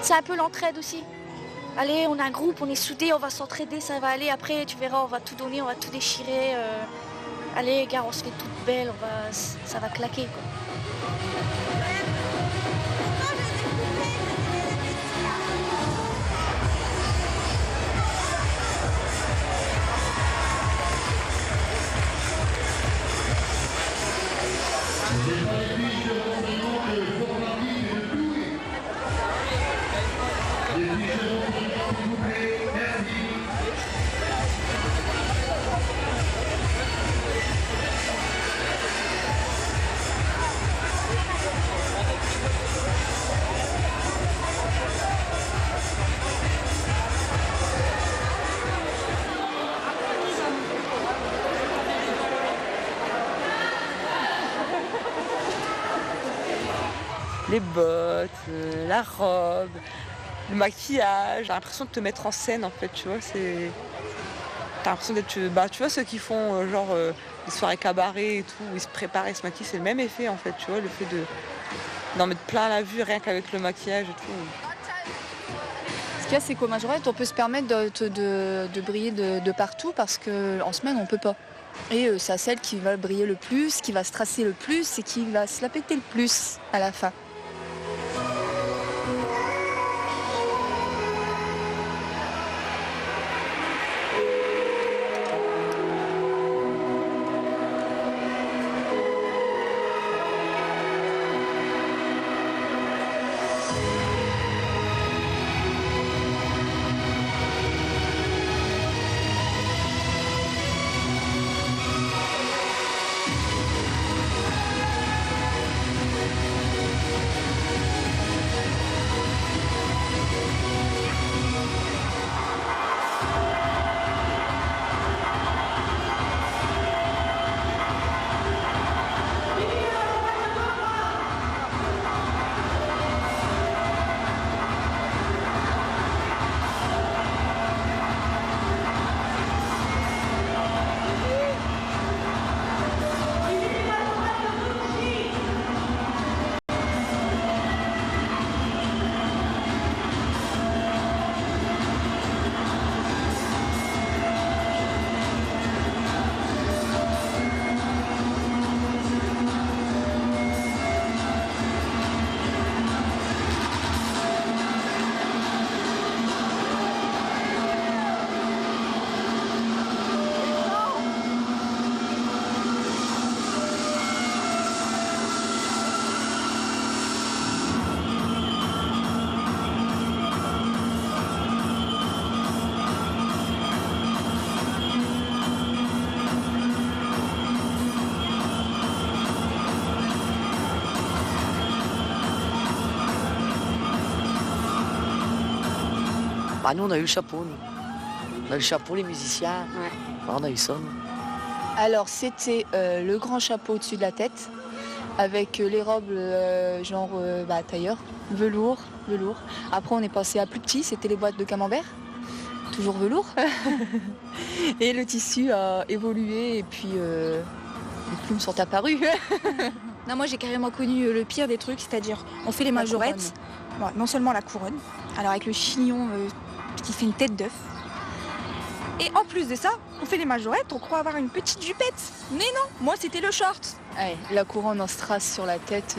C'est un peu l'entraide aussi. Allez, on a un groupe, on est soudés, on va s'entraider, ça va aller. Après, tu verras, on va tout donner, on va tout déchirer. Allez, gars, on se fait toutes belles, ça va claquer, quoi. Les bottes, la robe, le maquillage. J'ai l'impression de te mettre en scène en fait, tu vois. T'as l'impression d'être, tu vois, ceux qui font des soirées cabaret et tout, où ils se préparent et se maquillent, c'est le même effet en fait, tu vois, le fait d'en mettre plein la vue rien qu'avec le maquillage et tout. Ce qu'il y a, c'est qu'au majorette, on peut se permettre de briller de partout parce qu'en semaine, on peut pas. Et c'est celle qui va briller le plus, qui va se tracer le plus et qui va se la péter le plus à la fin. Bah, nous, on a eu le chapeau, nous. On a eu le chapeau, les musiciens. Ouais. Enfin, on a eu ça, nous. Alors, c'était le grand chapeau au-dessus de la tête, avec les robes tailleur, velours. Après, on est passé à plus petit, c'était les boîtes de camembert, toujours velours. Et le tissu a évolué, et puis Les plumes sont apparues. Non, moi j'ai carrément connu le pire des trucs, c'est-à-dire on fait les majorettes, bon, non seulement la couronne, alors avec le chignon qui fait une tête d'œuf, et en plus de ça, on fait les majorettes, on croit avoir une petite jupette. Mais non, moi c'était le short. Ouais, la couronne en strass sur la tête,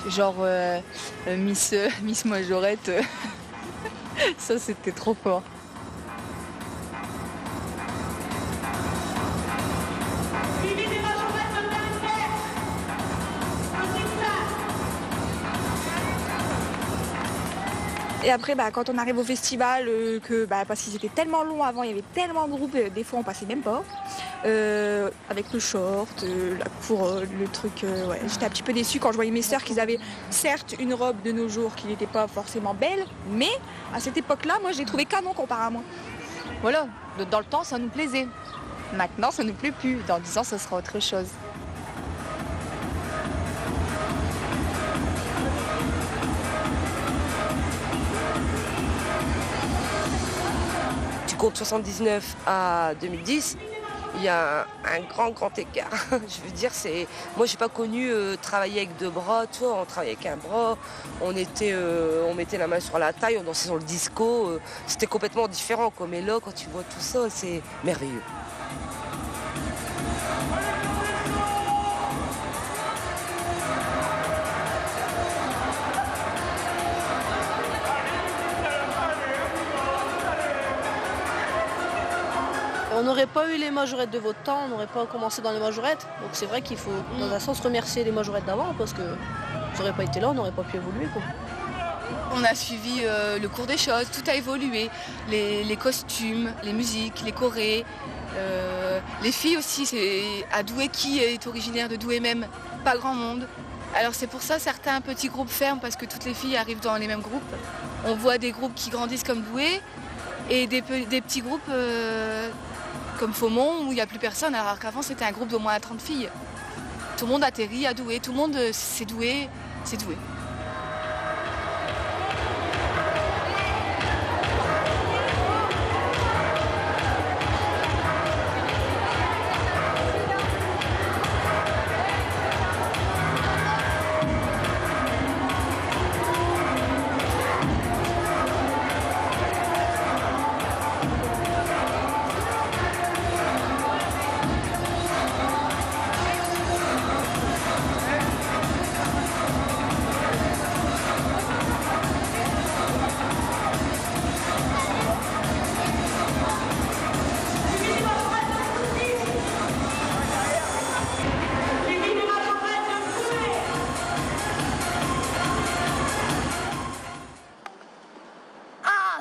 genre Miss Majorette, ça c'était trop fort. Et après, quand on arrive au festival, parce qu'ils étaient tellement longs avant, il y avait tellement de groupes, des fois on passait même pas. Avec le short, la couronne, le truc, J'étais un petit peu déçue quand je voyais mes sœurs qu'ils avaient certes une robe de nos jours qui n'était pas forcément belle, mais à cette époque-là, moi je l'ai trouvé canon comparé à moi. Voilà, dans le temps ça nous plaisait. Maintenant ça nous plaît plus. Dans 10 ans ça sera autre chose. De 79 à 2010, il y a un grand écart. Je veux dire, moi j'ai pas connu travailler avec deux bras, tu vois, on travaillait avec un bras, on mettait la main sur la taille, on dansait sur le disco, c'était complètement différent quoi. Mais là, quand tu vois tout ça, c'est merveilleux. On n'aurait pas eu les majorettes de votre temps, on n'aurait pas commencé dans les majorettes. Donc c'est vrai qu'il faut dans un sens remercier les majorettes d'avant parce que ça n'aurait pas été là, on n'aurait pas pu évoluer, quoi. On a suivi le cours des choses, tout a évolué. Les costumes, les musiques, les chorés. Les filles aussi, c'est à Douai, qui est originaire de Douai même, pas grand monde. Alors c'est pour ça certains petits groupes ferment parce que toutes les filles arrivent dans les mêmes groupes. On voit des groupes qui grandissent comme Douai et des petits groupes comme Faumont où il n'y a plus personne, alors qu'avant c'était un groupe d'au moins 30 filles. Tout le monde atterrit à Douai, tout le monde c'est Douai, c'est Douai.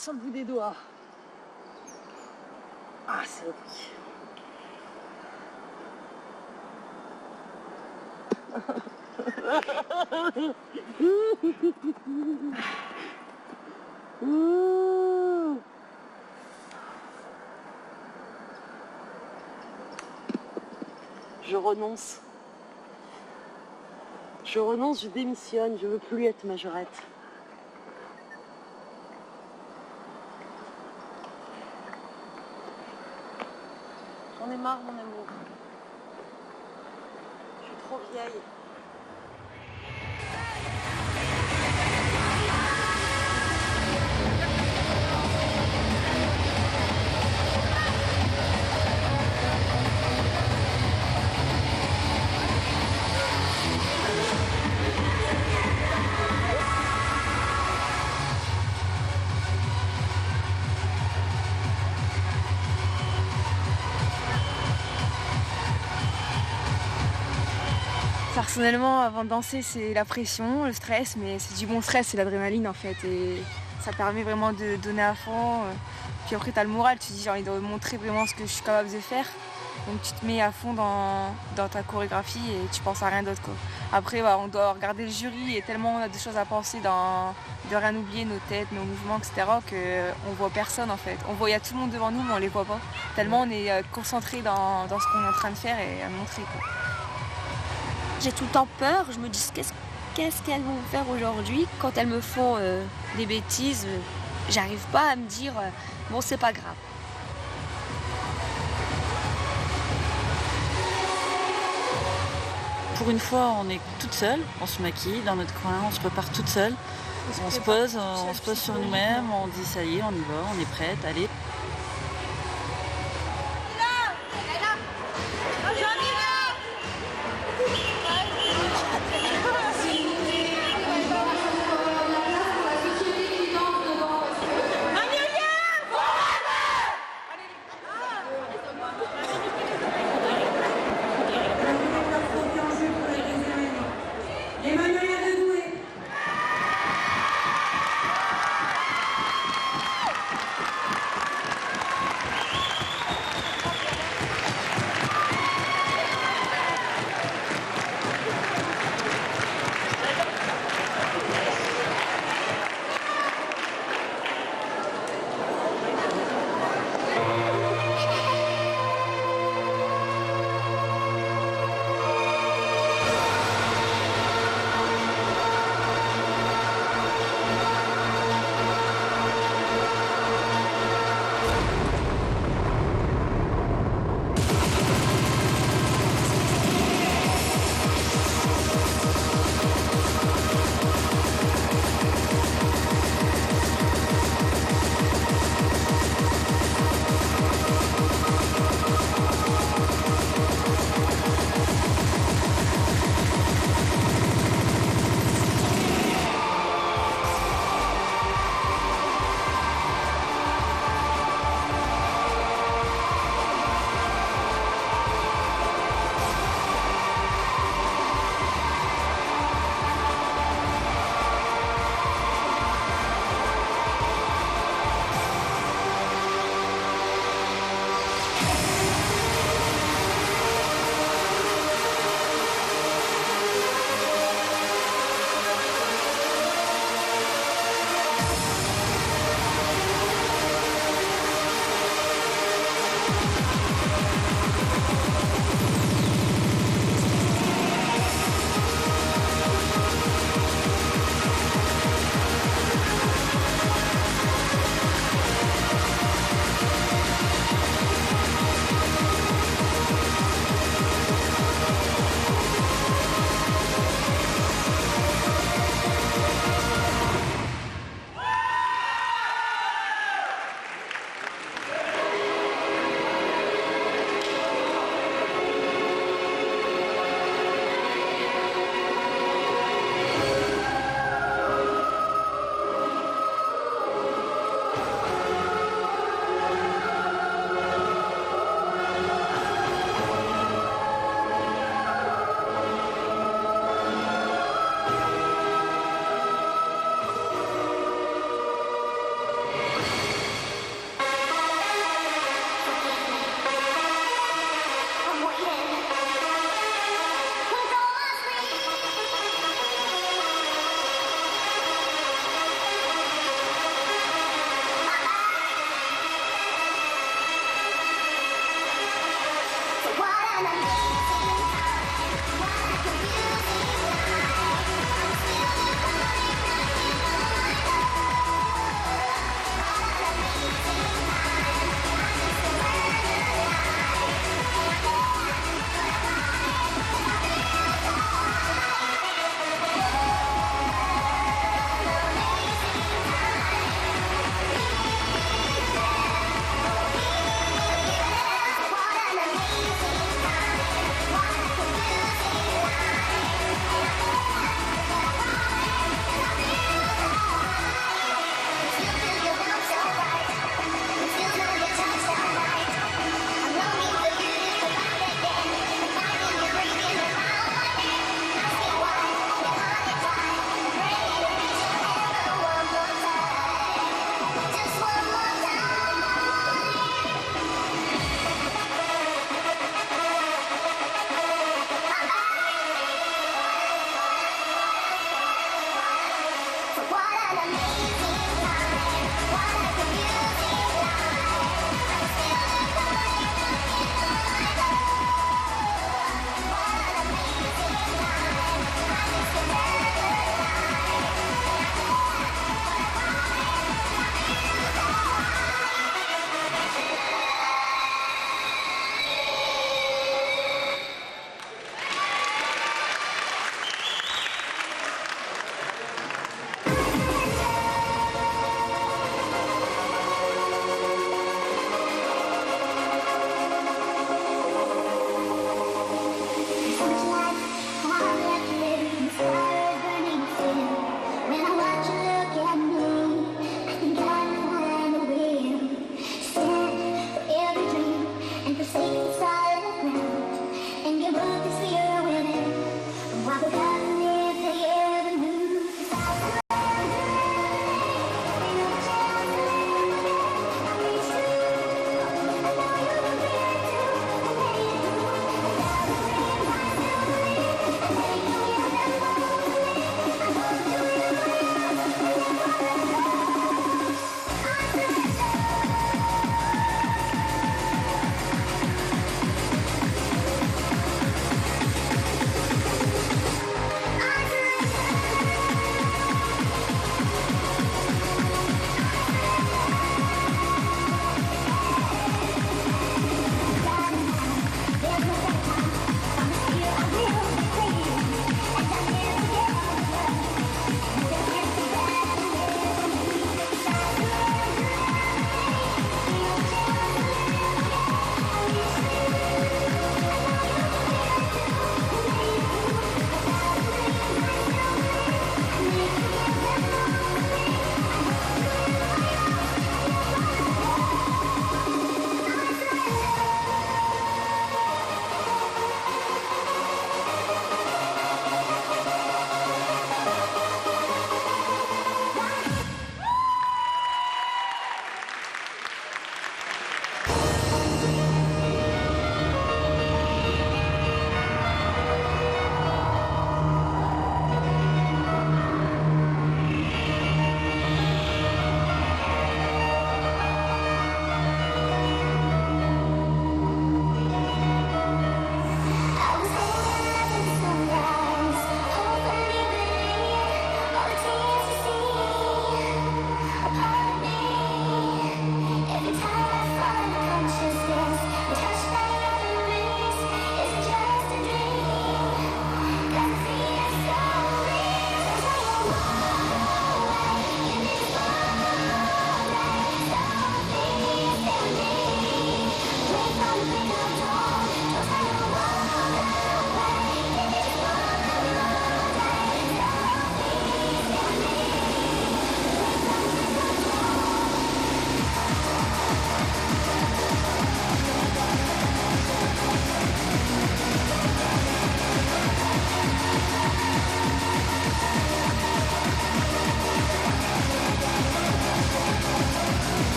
Sur le bout des doigts. Ah, c'est repris. Je renonce. Je renonce, je démissionne, je veux plus être majorette. J'en ai marre, mon amour. Je suis trop vieille. Personnellement, avant de danser, c'est la pression, le stress, mais c'est du bon stress, c'est l'adrénaline en fait. Et ça permet vraiment de donner à fond. Puis après, tu as le moral, tu te dis j'ai envie de montrer vraiment ce que je suis capable de faire. Donc tu te mets à fond dans ta chorégraphie et tu penses à rien d'autre, quoi. Après, on doit regarder le jury et tellement on a des choses à penser, de rien oublier, nos têtes, nos mouvements, etc. qu'on voit personne en fait. Il y a tout le monde devant nous, mais on les voit pas. Tellement on est concentré dans ce qu'on est en train de faire et à montrer, quoi. J'ai tout le temps peur, je me dis qu'est-ce qu'elles vont faire aujourd'hui quand elles me font des bêtises. J'arrive pas à me dire bon, c'est pas grave. pour une fois, on est toute seule, on se maquille dans notre coin, on se prépare toute seule. On se pose sur nous-mêmes, on dit ça y est, on y va, on est prête, allez.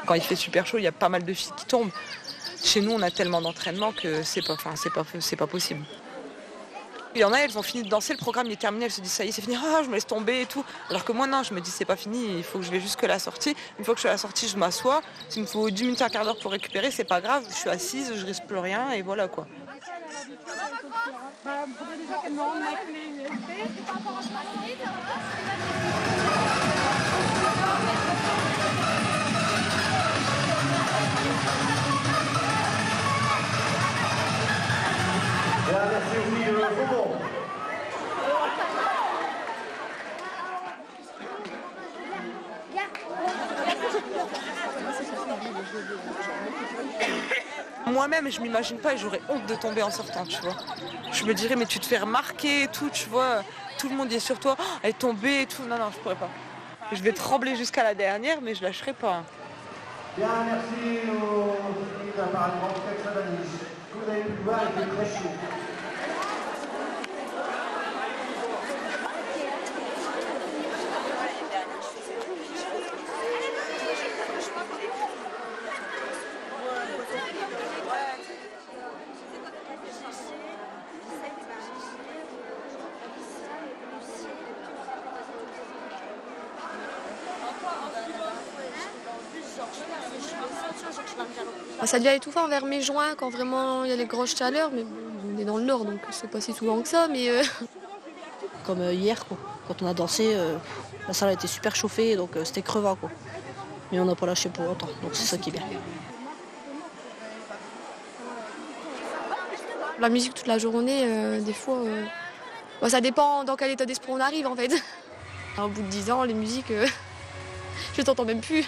Quand il fait super chaud, il y a pas mal de filles qui tombent. Chez nous, on a tellement d'entraînement que c'est pas possible. Il y en a, elles ont fini de danser, le programme il est terminé, elles se disent ça y est, c'est fini, je me laisse tomber et tout. Alors que moi non, je me dis c'est pas fini, il faut que je vais jusque la sortie. Une fois que je suis à la sortie, je m'assois. S'il me faut 10 minutes, un quart d'heure pour récupérer, c'est pas grave, je suis assise, je risque plus rien et voilà quoi. Moi-même, je m'imagine pas et j'aurais honte de tomber en sortant, tu vois. Je me dirais, mais tu te fais remarquer et tout, tu vois. Tout le monde est sur toi, elle est tombée et tout. Non, je pourrais pas. Je vais trembler jusqu'à la dernière, mais je lâcherai pas. Bien, merci aux filles d'un parlement Texas-Vanish. Comme vous avez pu le voir, il fait très chaud. Ça devient étouffant vers mai-juin quand vraiment il y a les grosses chaleurs, mais bon, on est dans le nord donc c'est pas si souvent que ça. Mais Comme hier, quoi. Quand on a dansé, la salle a été super chauffée, donc c'était crevant, quoi. Mais on n'a pas lâché pour longtemps, donc c'est ça qui est bien. La musique toute la journée, des fois, ça dépend dans quel état d'esprit on arrive en fait. Au bout de 10 ans, les musiques, je t'entends même plus.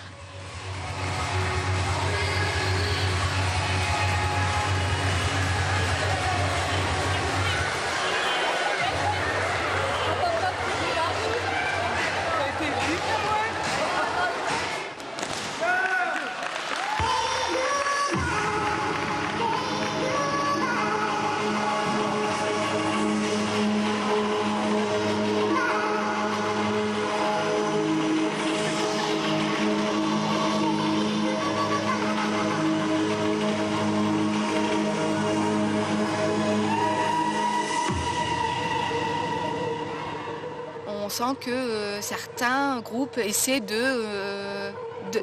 On sent que certains groupes essaient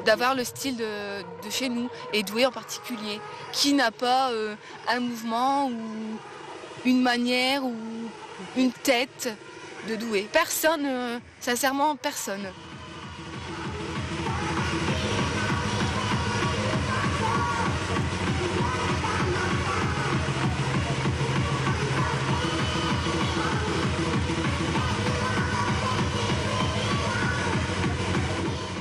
d'avoir le style de chez nous, et Douai en particulier, qui n'a pas un mouvement ou une manière ou une tête de Douai. Personne, sincèrement personne.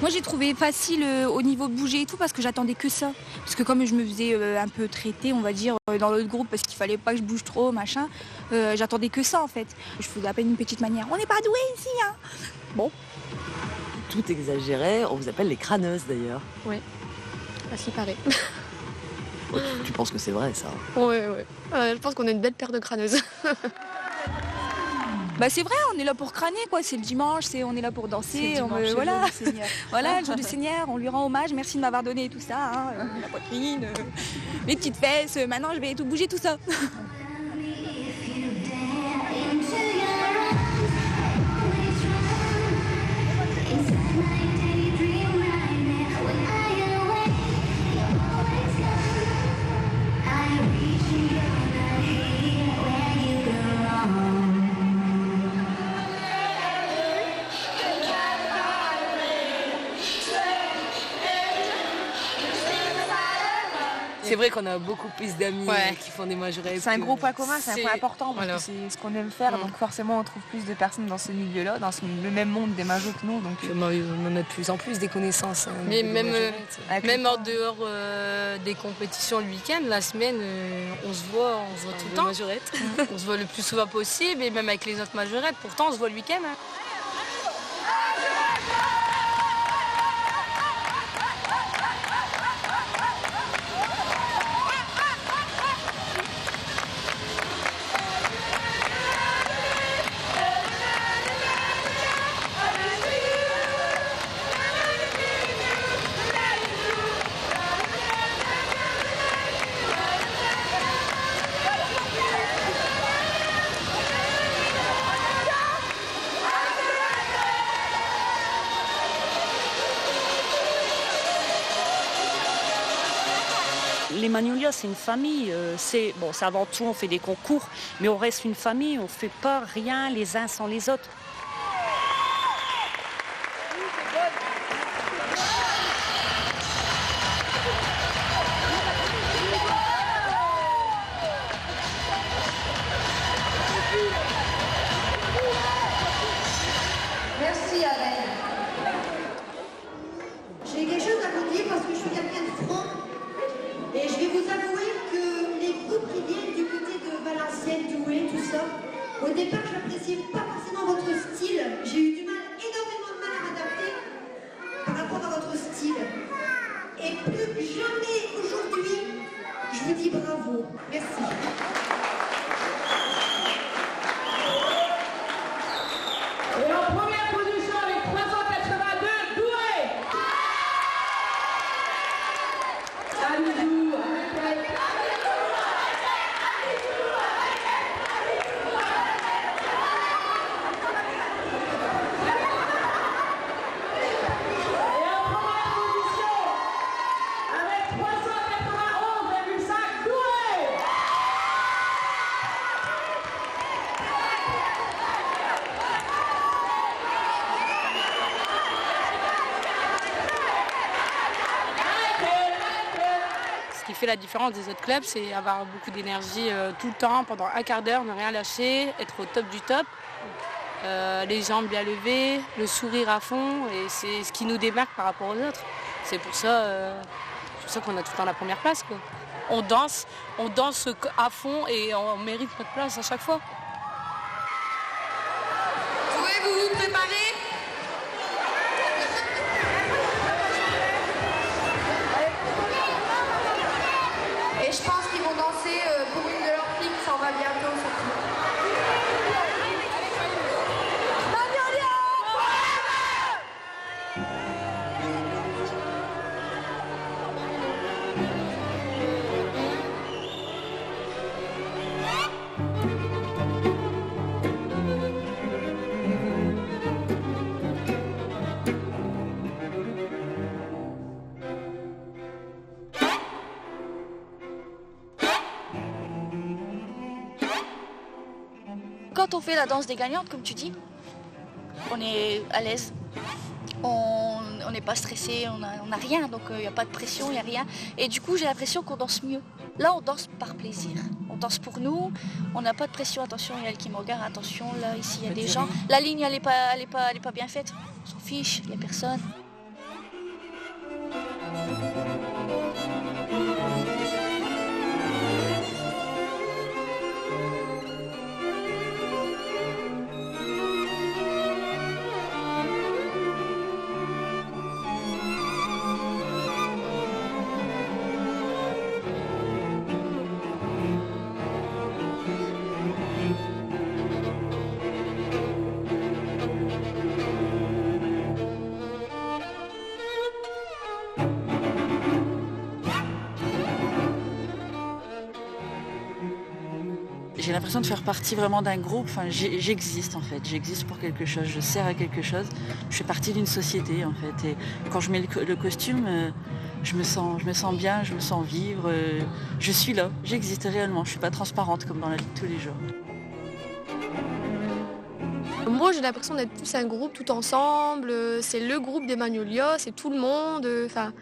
Moi j'ai trouvé facile au niveau de bouger et tout parce que j'attendais que ça. Parce que comme je me faisais un peu traiter, on va dire, dans l'autre groupe parce qu'il fallait pas que je bouge trop, machin, j'attendais que ça en fait. Je faisais à peine une petite manière. On n'est pas doué ici, hein. Bon. Tout exagéré, on vous appelle les crâneuses d'ailleurs. Oui, à ce qui paraît. Tu penses que c'est vrai ça? Ouais. Je pense qu'on a une belle paire de crâneuses. Bah c'est vrai, on est là pour crâner quoi, c'est le dimanche, on est là pour danser, voilà. Voilà, le jour du Seigneur, on lui rend hommage, merci de m'avoir donné tout ça, hein, la poitrine, mes petites fesses, maintenant je vais tout bouger tout ça. C'est vrai qu'on a beaucoup plus d'amis qui font des majorettes. C'est un gros point commun, c'est un point important parce Voilà. que c'est ce qu'on aime faire. Donc forcément, on trouve plus de personnes dans ce milieu-là, dans le même monde des majos que nous. Donc on en a de plus en plus des connaissances. Mais même en dehors des compétitions le week-end, la semaine, on se voit tout le temps. Majorettes. On se voit le plus souvent possible et même avec les autres majorettes. Pourtant, on se voit le week-end. Hein. Les Magnolias, c'est une famille. C'est avant tout, on fait des concours, mais on reste une famille. On ne fait pas rien les uns sans les autres. Merci Alain. J'ai quelque chose à vous dire parce que je suis quelqu'un de franc et je vais vous avouer que les groupes qui viennent du côté de Valenciennes, Douai, tout ça, au départ je n'appréciais pas forcément votre style. J'ai eu énormément de mal à m'adapter par rapport à votre style. Et plus jamais aujourd'hui, je vous dis bravo. Merci. Et en première position avec 382, Douai. Amidou, Ce qui fait la différence des autres clubs, c'est avoir beaucoup d'énergie tout le temps, pendant un quart d'heure, ne rien lâcher, être au top du top, les jambes bien levées, le sourire à fond, et c'est ce qui nous démarque par rapport aux autres. C'est pour ça qu'on a tout le temps la première place, quoi. On danse à fond et on mérite notre place à chaque fois. Pouvez-vous vous préparer? Et je pense qu'ils vont danser pour une de leurs filles qui s'en va bientôt surtout. Quand on fait la danse des gagnantes, comme tu dis, on est à l'aise, on n'est pas stressé, on n'a rien, donc il n'y a pas de pression, il n'y a rien. Et du coup, j'ai l'impression qu'on danse mieux. Là, on danse par plaisir. On danse pour nous, on n'a pas de pression. Attention, il y a elle qui me regarde, attention, là, ici, il y a des gens. La ligne, elle n'est pas bien faite. On s'en fiche, il n'y a personne. J'ai l'impression de faire partie vraiment d'un groupe. Enfin, j'existe en fait. J'existe pour quelque chose. Je sers à quelque chose. Je fais partie d'une société en fait. Et quand je mets le costume, je me sens bien, je me sens vivre. Je suis là. J'existe réellement. Je suis pas transparente comme dans la vie de tous les jours. Moi, j'ai l'impression d'être plus un groupe tout ensemble. C'est le groupe des Magnolias, c'est tout le monde. Enfin,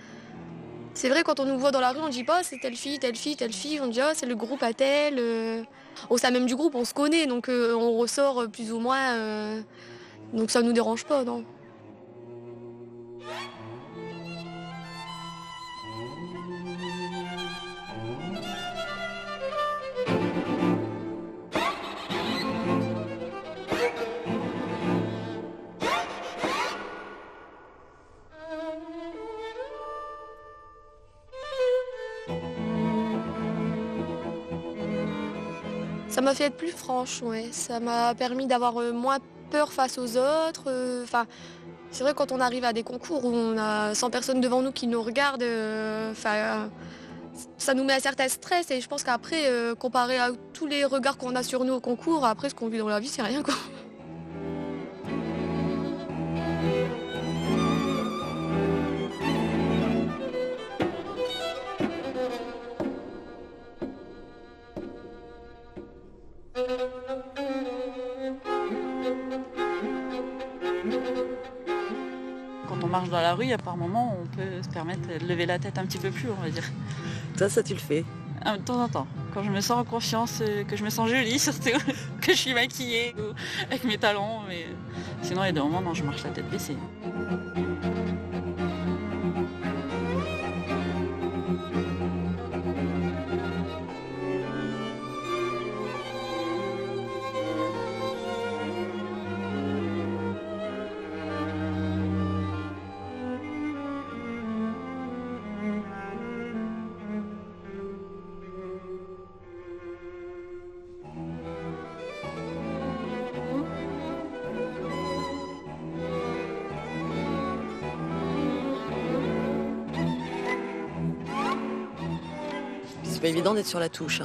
c'est vrai, quand on nous voit dans la rue, on dit pas c'est telle fille, telle fille, telle fille. On dit ah, c'est le groupe à tel. Au sein même du groupe, on se connaît, donc on ressort plus ou moins. Donc ça nous dérange pas, non. Ça m'a fait être plus franche, ouais. Ça m'a permis d'avoir moins peur face aux autres. Enfin, c'est vrai, quand on arrive à des concours où on a 100 personnes devant nous qui nous regardent, ça nous met un certain stress. Et je pense qu'après, comparé à tous les regards qu'on a sur nous au concours, après, ce qu'on vit dans la vie, c'est rien, quoi. dans la rue, il y a par moments où on peut se permettre de lever la tête un petit peu plus, on va dire. Ça tu le fais? De temps en temps. Quand je me sens en confiance, que je me sens jolie surtout, que je suis maquillée avec mes talons. Mais sinon, il y a des moments où je marche la tête baissée. C'est pas évident d'être sur la touche.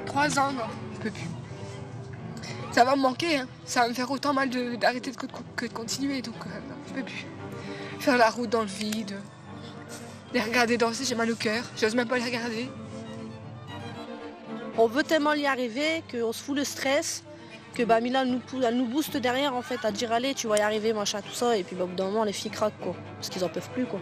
3 ans, non, je peux plus. Ça va me manquer, hein. Ça va me faire autant mal d'arrêter que de continuer, donc non, je peux plus. Faire la route dans le vide, les regarder danser, j'ai mal au cœur, j'ose même pas les regarder. On veut tellement y arriver qu'on se fout le stress, que Mila elle nous booste derrière en fait, à dire allez tu vas y arriver, machin, tout ça, et puis au bout d'un moment les filles craquent quoi, parce qu'ils en peuvent plus quoi.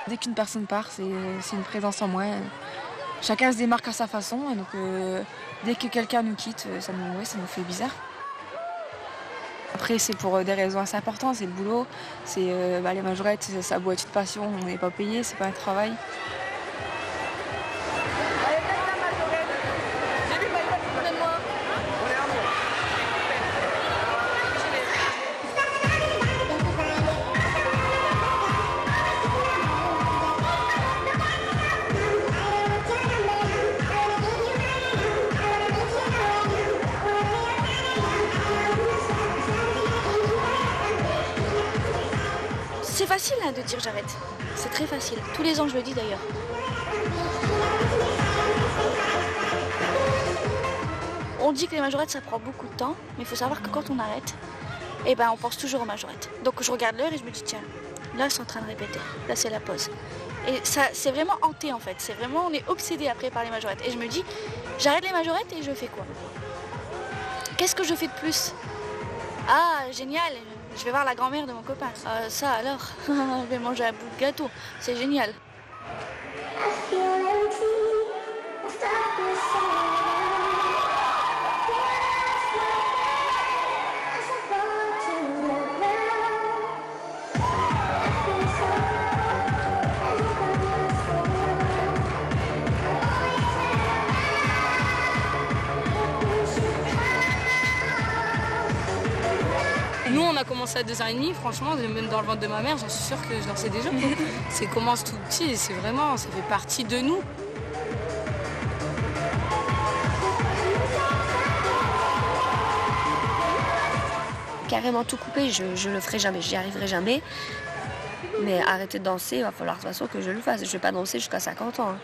Dès qu'une personne part, c'est une présence en moins. Chacun se démarque à sa façon, et donc dès que quelqu'un nous quitte, ça nous fait bizarre. Après, c'est pour des raisons assez importantes, c'est le boulot, c'est les majorettes, ça doit être une passion, on n'est pas payé, c'est pas un travail. C'est facile hein, de dire j'arrête. C'est très facile. Tous les ans, je le dis d'ailleurs. On dit que les majorettes, ça prend beaucoup de temps, mais il faut savoir que quand on arrête, on pense toujours aux majorettes. Donc je regarde l'heure et je me dis tiens, là, ils sont en train de répéter. Là, c'est la pause. Et ça, c'est vraiment hanté en fait. C'est vraiment, on est obsédé après par les majorettes. Et je me dis, j'arrête les majorettes et je fais quoi? Qu'est-ce que je fais de plus? Ah, génial! Je vais voir la grand-mère de mon copain. Ça alors, je vais manger un bout de gâteau. C'est génial. Nous, on a commencé à 2 ans et demi, franchement, même dans le ventre de ma mère, j'en suis sûre que je dansais déjà. C'est commence tout petit et c'est vraiment, ça fait partie de nous. Carrément tout couper, je le ferai jamais, j'y arriverai jamais. Mais arrêter de danser, il va falloir de toute façon que je le fasse. Je ne vais pas danser jusqu'à 50 ans.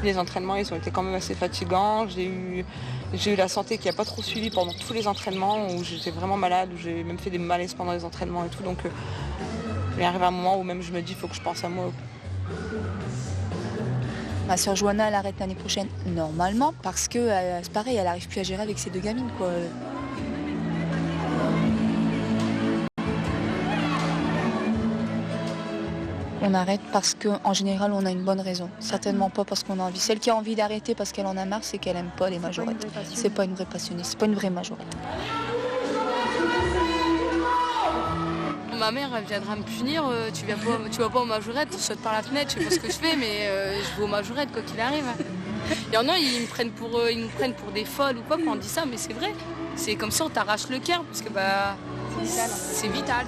Les entraînements, ils ont été quand même assez fatigants. J'ai eu la santé qui n'a pas trop suivi pendant tous les entraînements, où j'étais vraiment malade, où j'ai même fait des malaises pendant les entraînements et tout. Donc il arrive un moment où même je me dis, il faut que je pense à moi. Ma soeur Johanna, elle arrête l'année prochaine, normalement, parce que c'est pareil, elle n'arrive plus à gérer avec ses 2 gamines, quoi. On arrête parce qu'en général, on a une bonne raison. Certainement pas parce qu'on a envie. Celle qui a envie d'arrêter parce qu'elle en a marre, c'est qu'elle aime pas les majorettes. C'est pas une vraie passionnée, c'est pas une vraie majorette. Ma mère, elle viendra me punir, tu vas pas aux majorettes, tu sautes par la fenêtre, je sais pas ce que je fais, mais je vais aux majorettes quoi qu'il arrive. Il y en a, ils nous prennent pour des folles ou quoi quand on dit ça, mais c'est vrai. C'est comme si on t'arrache le cœur, parce que c'est vital.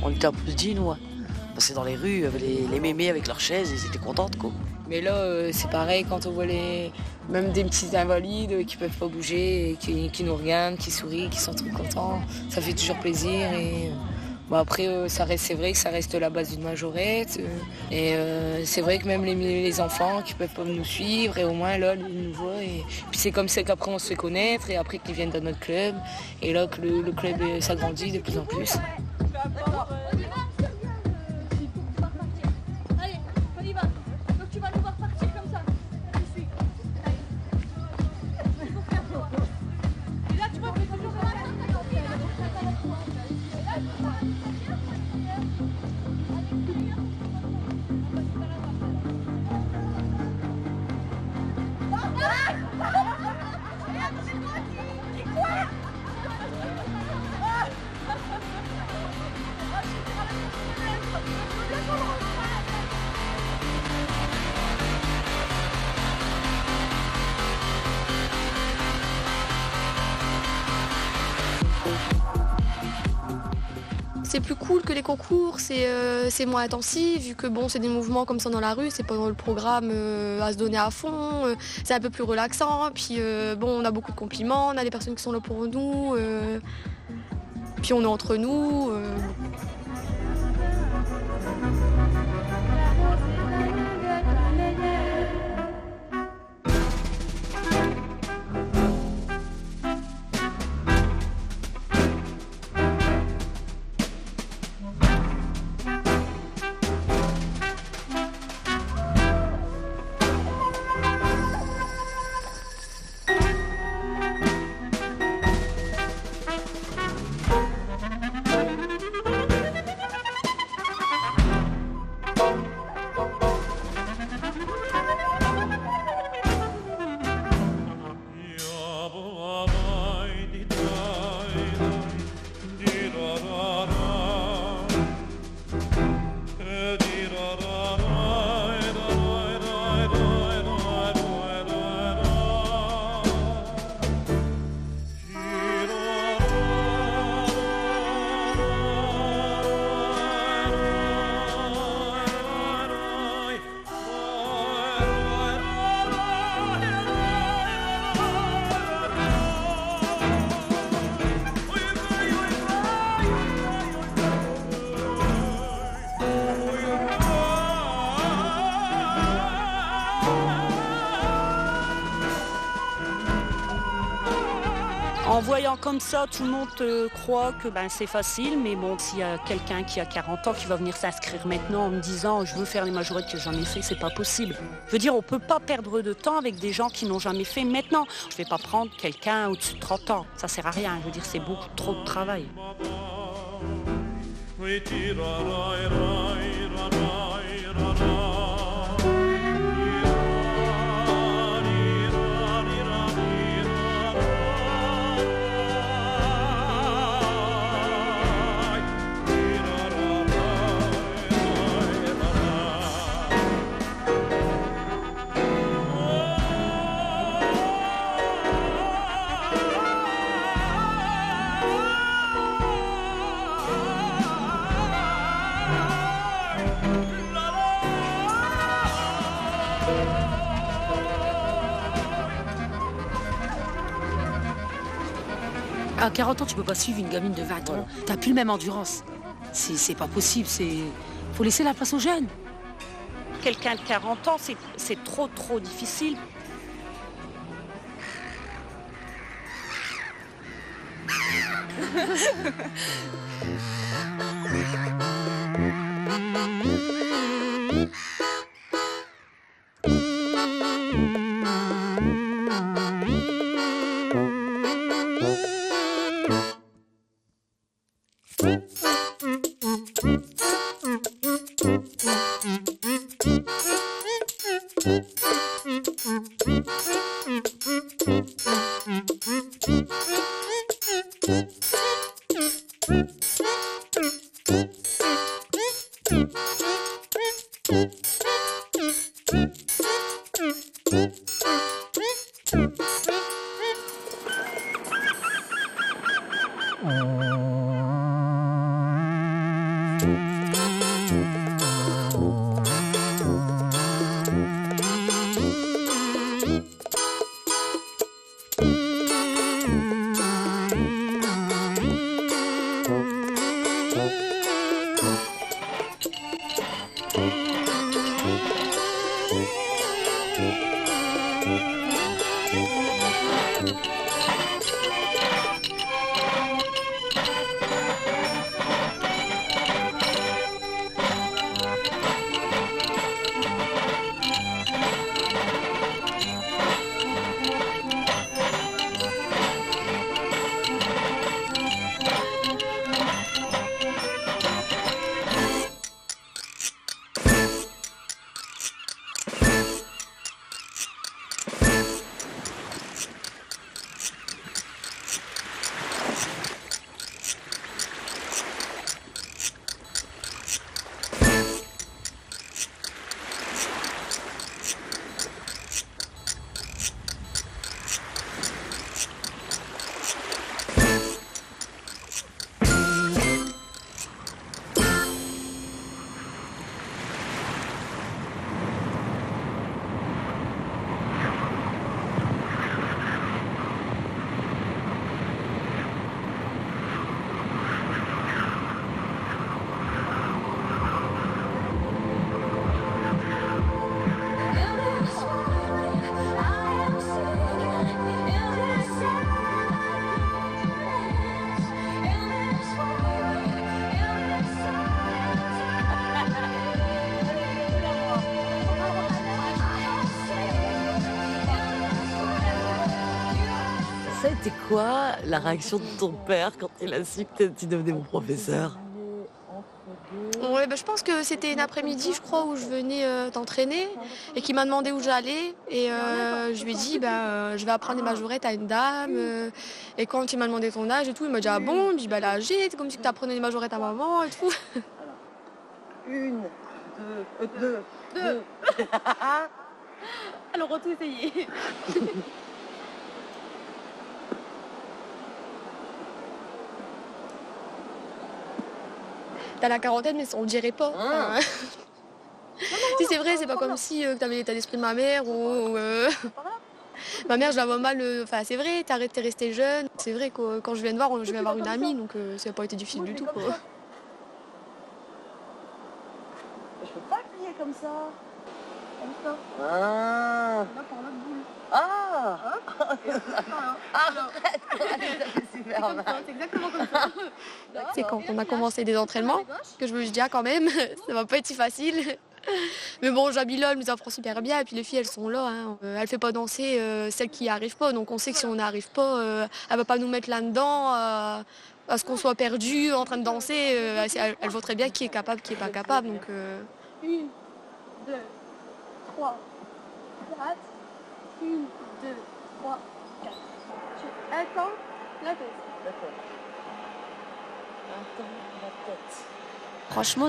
On était un peu dignes, ouais. On passait dans les rues, les mémés avec leurs chaises, ils étaient contentes, quoi. Mais là, c'est pareil quand on voit même des petits invalides qui peuvent pas bouger, et qui nous regardent, qui sourient, qui sont trop contents. Ça fait toujours plaisir. Et après, c'est vrai que ça reste la base d'une majorette. Et c'est vrai que même les enfants qui peuvent pas nous suivre, et au moins là, ils nous voient. Et puis c'est comme ça qu'après on se fait connaître, et après qu'ils viennent dans notre club. Et là que le club s'agrandit de plus en plus. C'est plus cool que les concours, c'est moins intensif, vu que bon, c'est des mouvements comme ça dans la rue, c'est pas dans le programme à se donner à fond, c'est un peu plus relaxant, puis bon, on a beaucoup de compliments, on a des personnes qui sont là pour nous, puis on est entre nous. voyant comme ça, tout le monde croit que c'est facile, mais bon, s'il y a quelqu'un qui a 40 ans qui va venir s'inscrire maintenant en me disant je veux faire les majorettes que j'en ai fait, c'est pas possible. Je veux dire, on peut pas perdre de temps avec des gens qui n'ont jamais fait maintenant. Je vais pas prendre quelqu'un au-dessus de 30 ans, ça sert à rien. Je veux dire, c'est beaucoup trop de travail. À 40 ans, tu peux pas suivre une gamine de 20 ans. T'as plus le même endurance. C'est pas possible. Faut laisser la place aux jeunes. Quelqu'un de 40 ans, c'est trop difficile. Ça a été quoi la réaction de ton père quand il a su que tu devenais mon professeur? Ouais, je pense que c'était une après-midi, je crois, où je venais t'entraîner et qu'il m'a demandé où j'allais. Et je lui ai dit, je vais apprendre les majorettes à une dame. Et quand il m'a demandé ton âge et tout, il m'a dit, ah bon? Je lui ai dit, l'âge, c'est comme si tu apprenais les majorettes à maman et tout. Une, deux. Alors, on va tout essayer. T'as la quarantaine, mais on dirait pas. Enfin, si c'est vrai, c'est pas comme si t'avais l'état d'esprit de ma mère ou... Ma mère, je la vois mal. Enfin, c'est vrai, t'es resté jeune. C'est vrai que quand je viens de voir, je viens voir une amie, donc ça n'a pas été difficile du tout. Quoi. Je peux pas plier comme ça. Comme ça. Ah. Là, par la boule. Ah. Arrête. C'est exactement comme ça. C'est quand on a commencé des entraînements que je me dis quand même, ça va pas être si facile. Mais bon, Jamila, elle nous apprend super bien, et puis les filles, elles sont là. Hein. Elle fait pas danser celles qui n'y arrivent pas, donc on sait que si on n'arrive pas, elle va pas nous mettre là-dedans, à ce qu'on soit perdu en train de danser. Elle voit très bien qui est capable, qui est pas capable. Donc, 1, 2, 3, 4. 1, 2, 3, 4. Tu attends la tête. D'accord. Attends la tête. Franchement,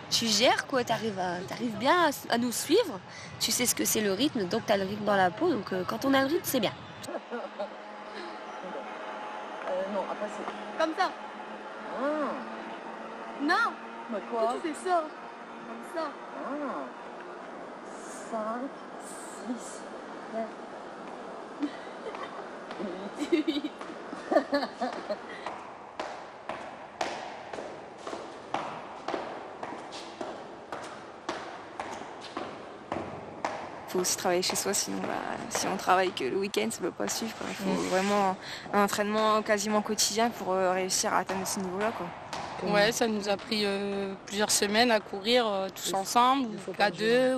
tu gères quoi, t'arrives bien à nous suivre. Tu sais ce que c'est le rythme, donc t'as le rythme dans la peau. Donc quand on a le rythme, c'est bien. Non, après c'est... Comme ça. Non. Bah quoi? Tu fais ça. Comme ça. 5, 6, 7, 8. Faut aussi travailler chez soi, sinon si on travaille que le week-end, ça ne peut pas suivre. Il faut vraiment un entraînement quasiment quotidien pour réussir à atteindre ce niveau-là. Ouais, ça nous a pris plusieurs semaines à courir tous ensemble, ou à deux.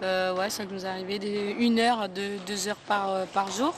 Ouais, ça nous est arrivé 1 heure à 2 heures par jour.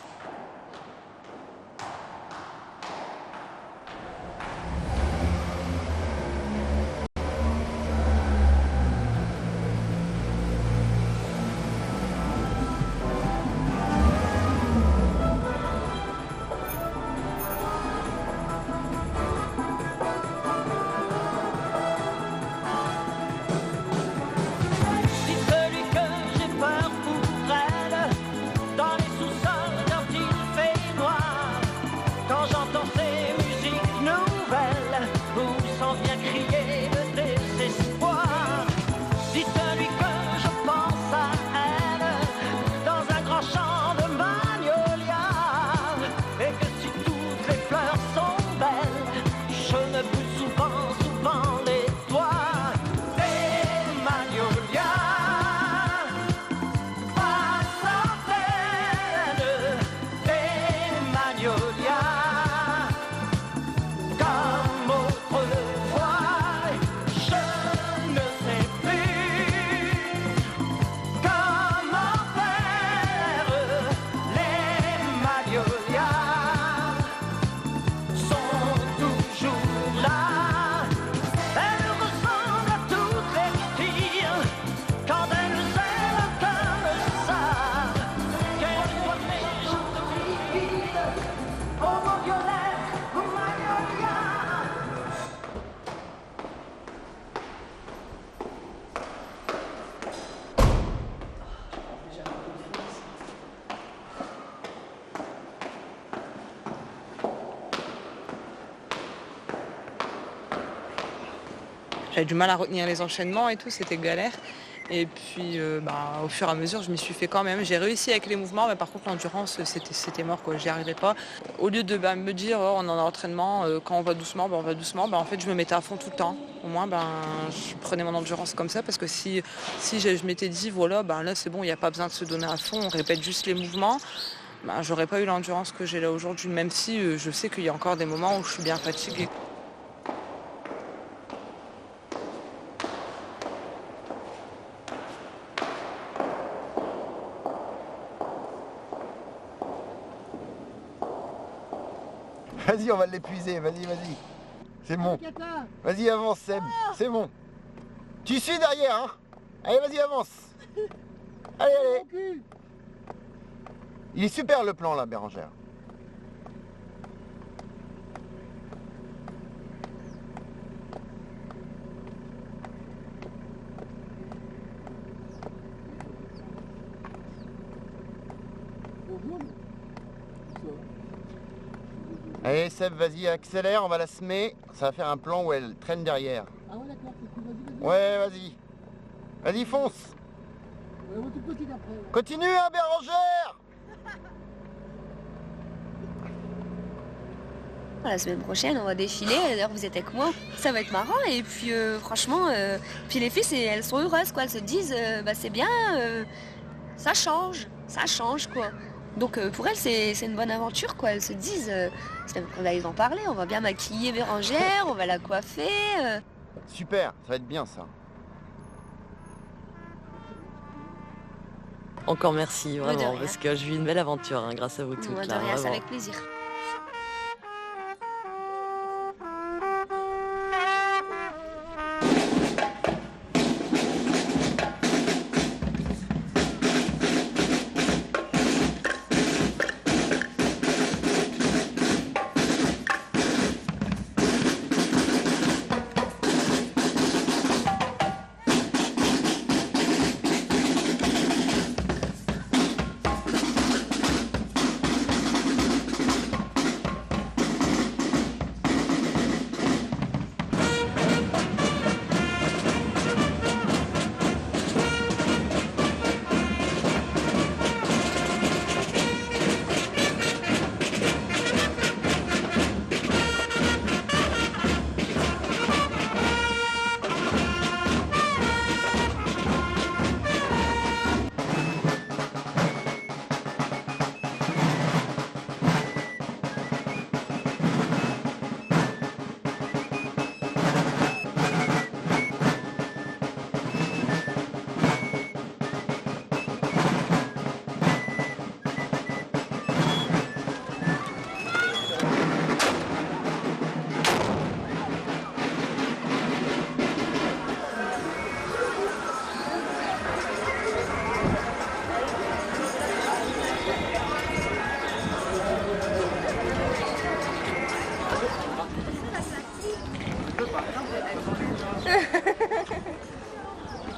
J'avais du mal à retenir les enchaînements et tout, c'était galère. Et puis au fur et à mesure, je m'y suis fait quand même. J'ai réussi avec les mouvements, mais par contre l'endurance, c'était mort, quoi. J'y arrivais pas. Au lieu de me dire on en a entraînement, quand on va doucement, on va doucement, en fait je me mettais à fond tout le temps. Au moins je prenais mon endurance comme ça, parce que si je m'étais dit voilà, là c'est bon, il n'y a pas besoin de se donner à fond, on répète juste les mouvements, j'aurais pas eu l'endurance que j'ai là aujourd'hui, même si je sais qu'il y a encore des moments où je suis bien fatiguée. Vas-y, on va l'épuiser, vas-y. C'est bon. Vas-y, avance, Seb, c'est bon. Tu suis derrière, hein. Allez, vas-y, avance. Allez. Il est super le plan, là, Bérangère. Allez Seb, vas-y, accélère, on va la semer. Ça va faire un plan où elle traîne derrière. Ah ouais, d'accord, Ouais, vas-y. Vas-y, fonce. Continue, hein, Bérangère. La semaine prochaine, on va défiler. D'ailleurs, vous êtes avec moi. Ça va être marrant. Et puis, franchement, puis les filles, elles sont heureuses, quoi. Elles se disent, c'est bien, ça change, quoi. Donc pour elles, c'est une bonne aventure, quoi. Elles se disent, on va en parler, on va bien maquiller Bérangère, on va la coiffer. Super, ça va être bien ça. Encore merci, De vraiment, rien. parce que je vis une belle aventure hein, grâce à vous toutes. Moi, de là, rien, c'est vraiment. avec plaisir.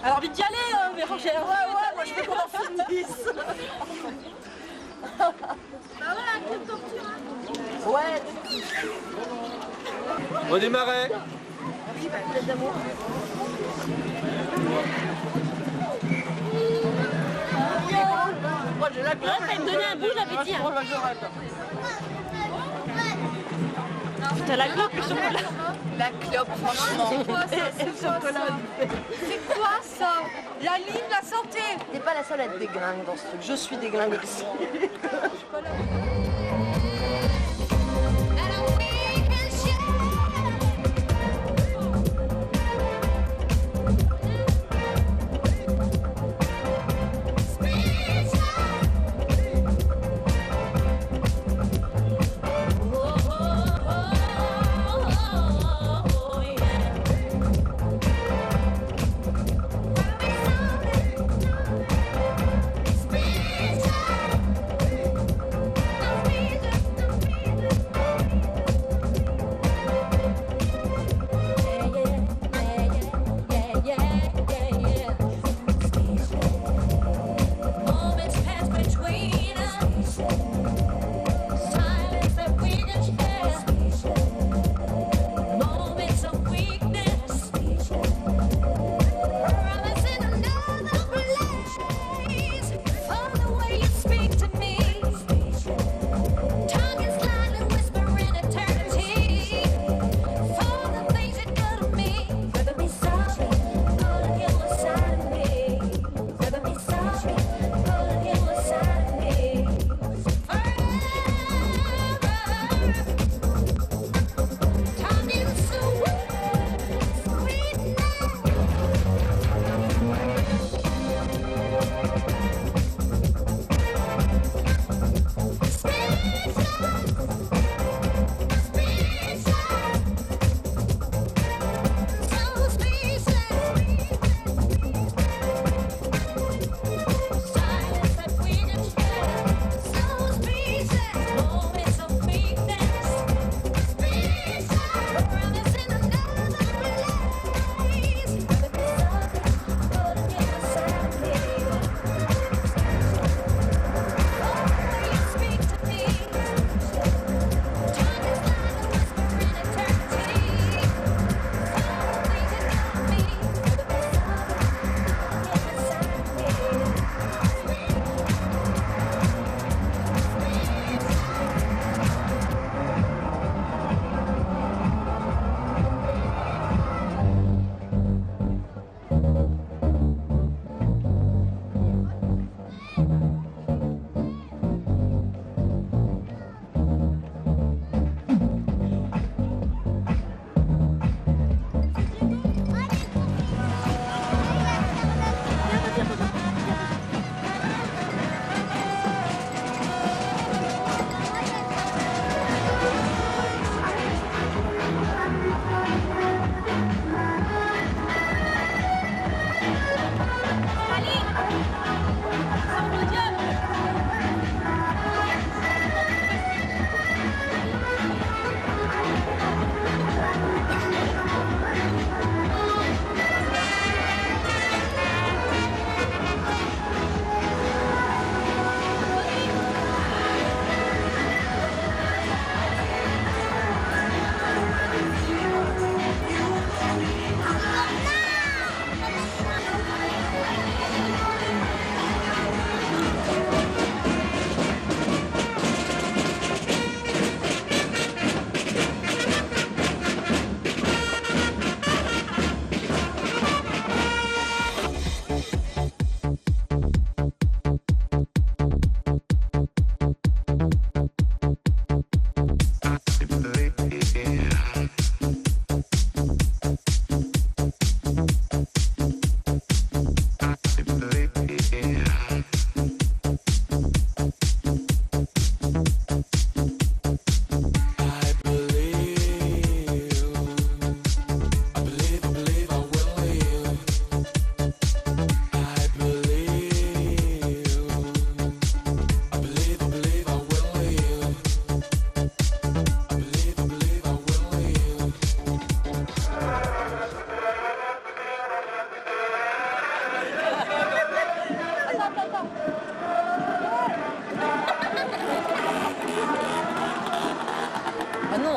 Alors vite d'y aller, hein, Bérangère. Ouais, moi je veux qu'on en finisse. Bah voilà, quelle torture, hein. Ouais. Redémarrer. Oui, bah, peut-être d'amour. Moi, j'ai la clope. Ça me donnait un bout, j'avais dit. T'as la clope, le chocolat. La clope, franchement. C'est quoi ça? C'est quoi ça? La ligne, la santé. T'es pas la seule à être déglingue dans ce truc. Je suis déglingue aussi.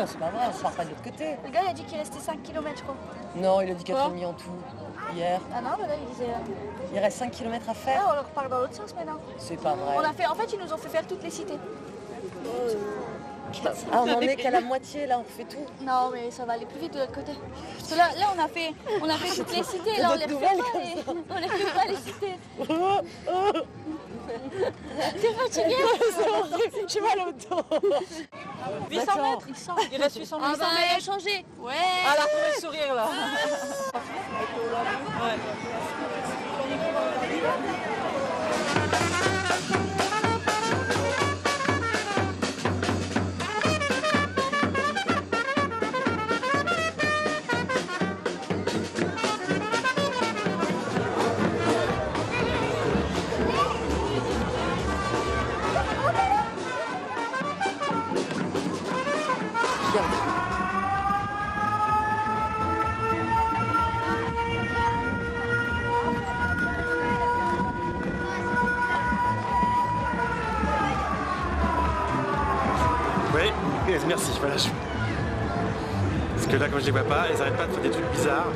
Non, c'est pas vrai, on part pas de l'autre côté. Le gars, il a dit qu'il restait 5 km, je crois. Non, il a dit 4,5 en tout, hier. Ah non, mais là, il disait... Il reste 5 km à faire. Ah, on repart dans l'autre sens maintenant. C'est pas vrai. On a fait... En fait, ils nous ont fait faire toutes les cités. Ah, on en est qu'à la moitié, là, on refait tout. Non, mais ça va aller plus vite de l'autre côté. Parce que là, on a fait toutes les cités, là, on les refait pas, on les refait pas, les cités. T'es fatigué? J'ai mal au dos. 800 mètres. Il reste 800 mètres. Ah bah, elle a changé. Ouais. Ah, elle a retrouvé le sourire, là. Ouais. Oui, merci, voilà. Parce que là, quand je les vois pas, elles arrêtent pas de faire des trucs bizarres.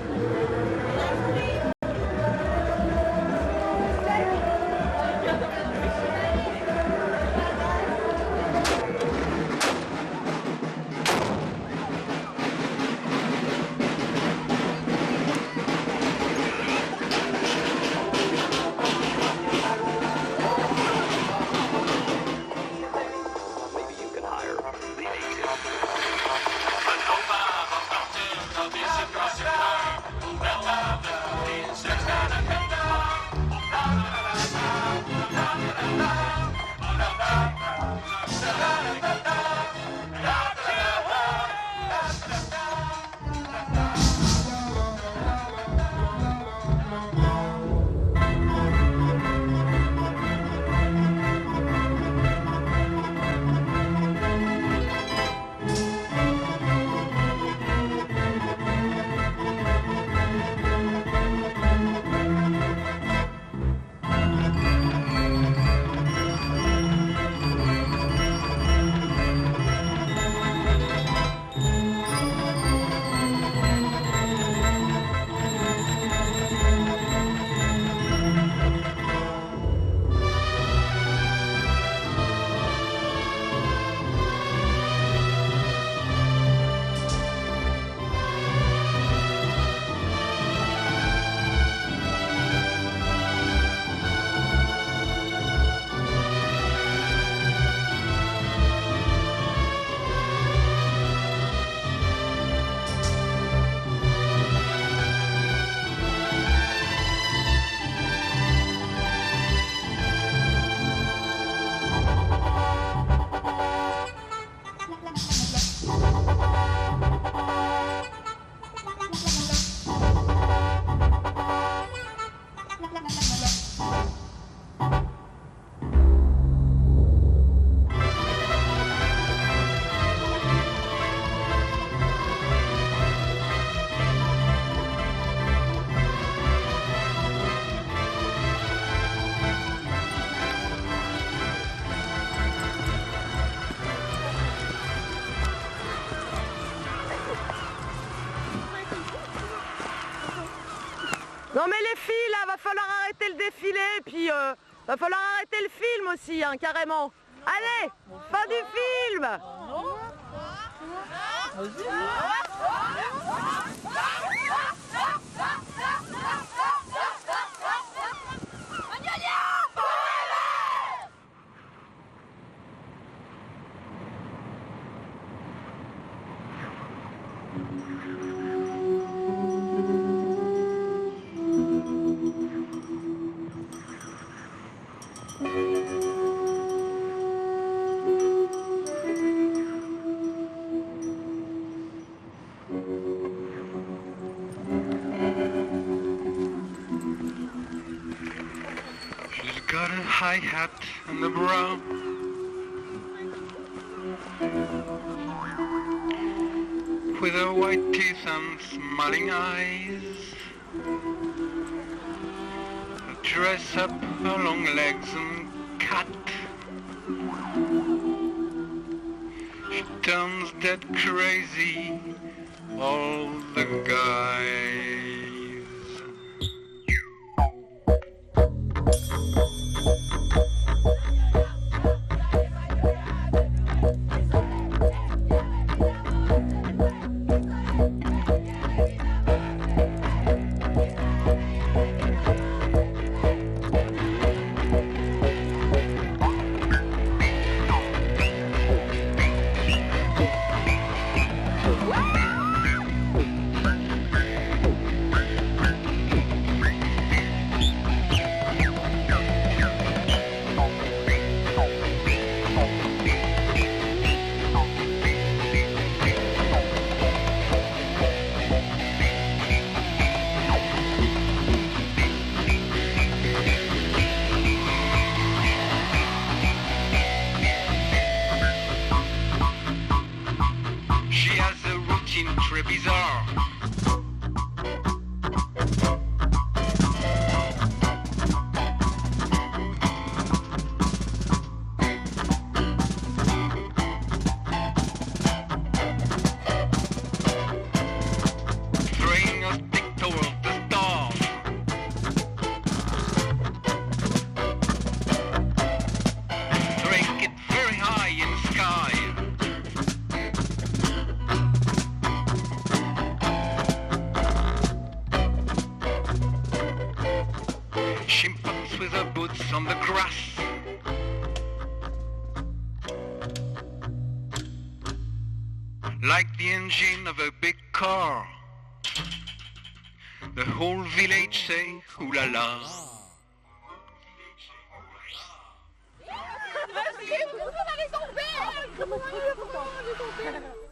Non mais les filles, là, va falloir arrêter le défilé, puis va falloir arrêter le film aussi, hein, carrément. Allez, fin du film. She's got a high hat and a bra. With her white teeth and smiling eyes. A dress up her long legs and cat. She turns dead crazy, all the guys. Très bizarre. Throwing a stick towards the stars. Throwing it very high in the sky. Chimpanzees with their boots on the grass. Like the engine of a big car. The whole village say, ooh la la. Comment on est tombé?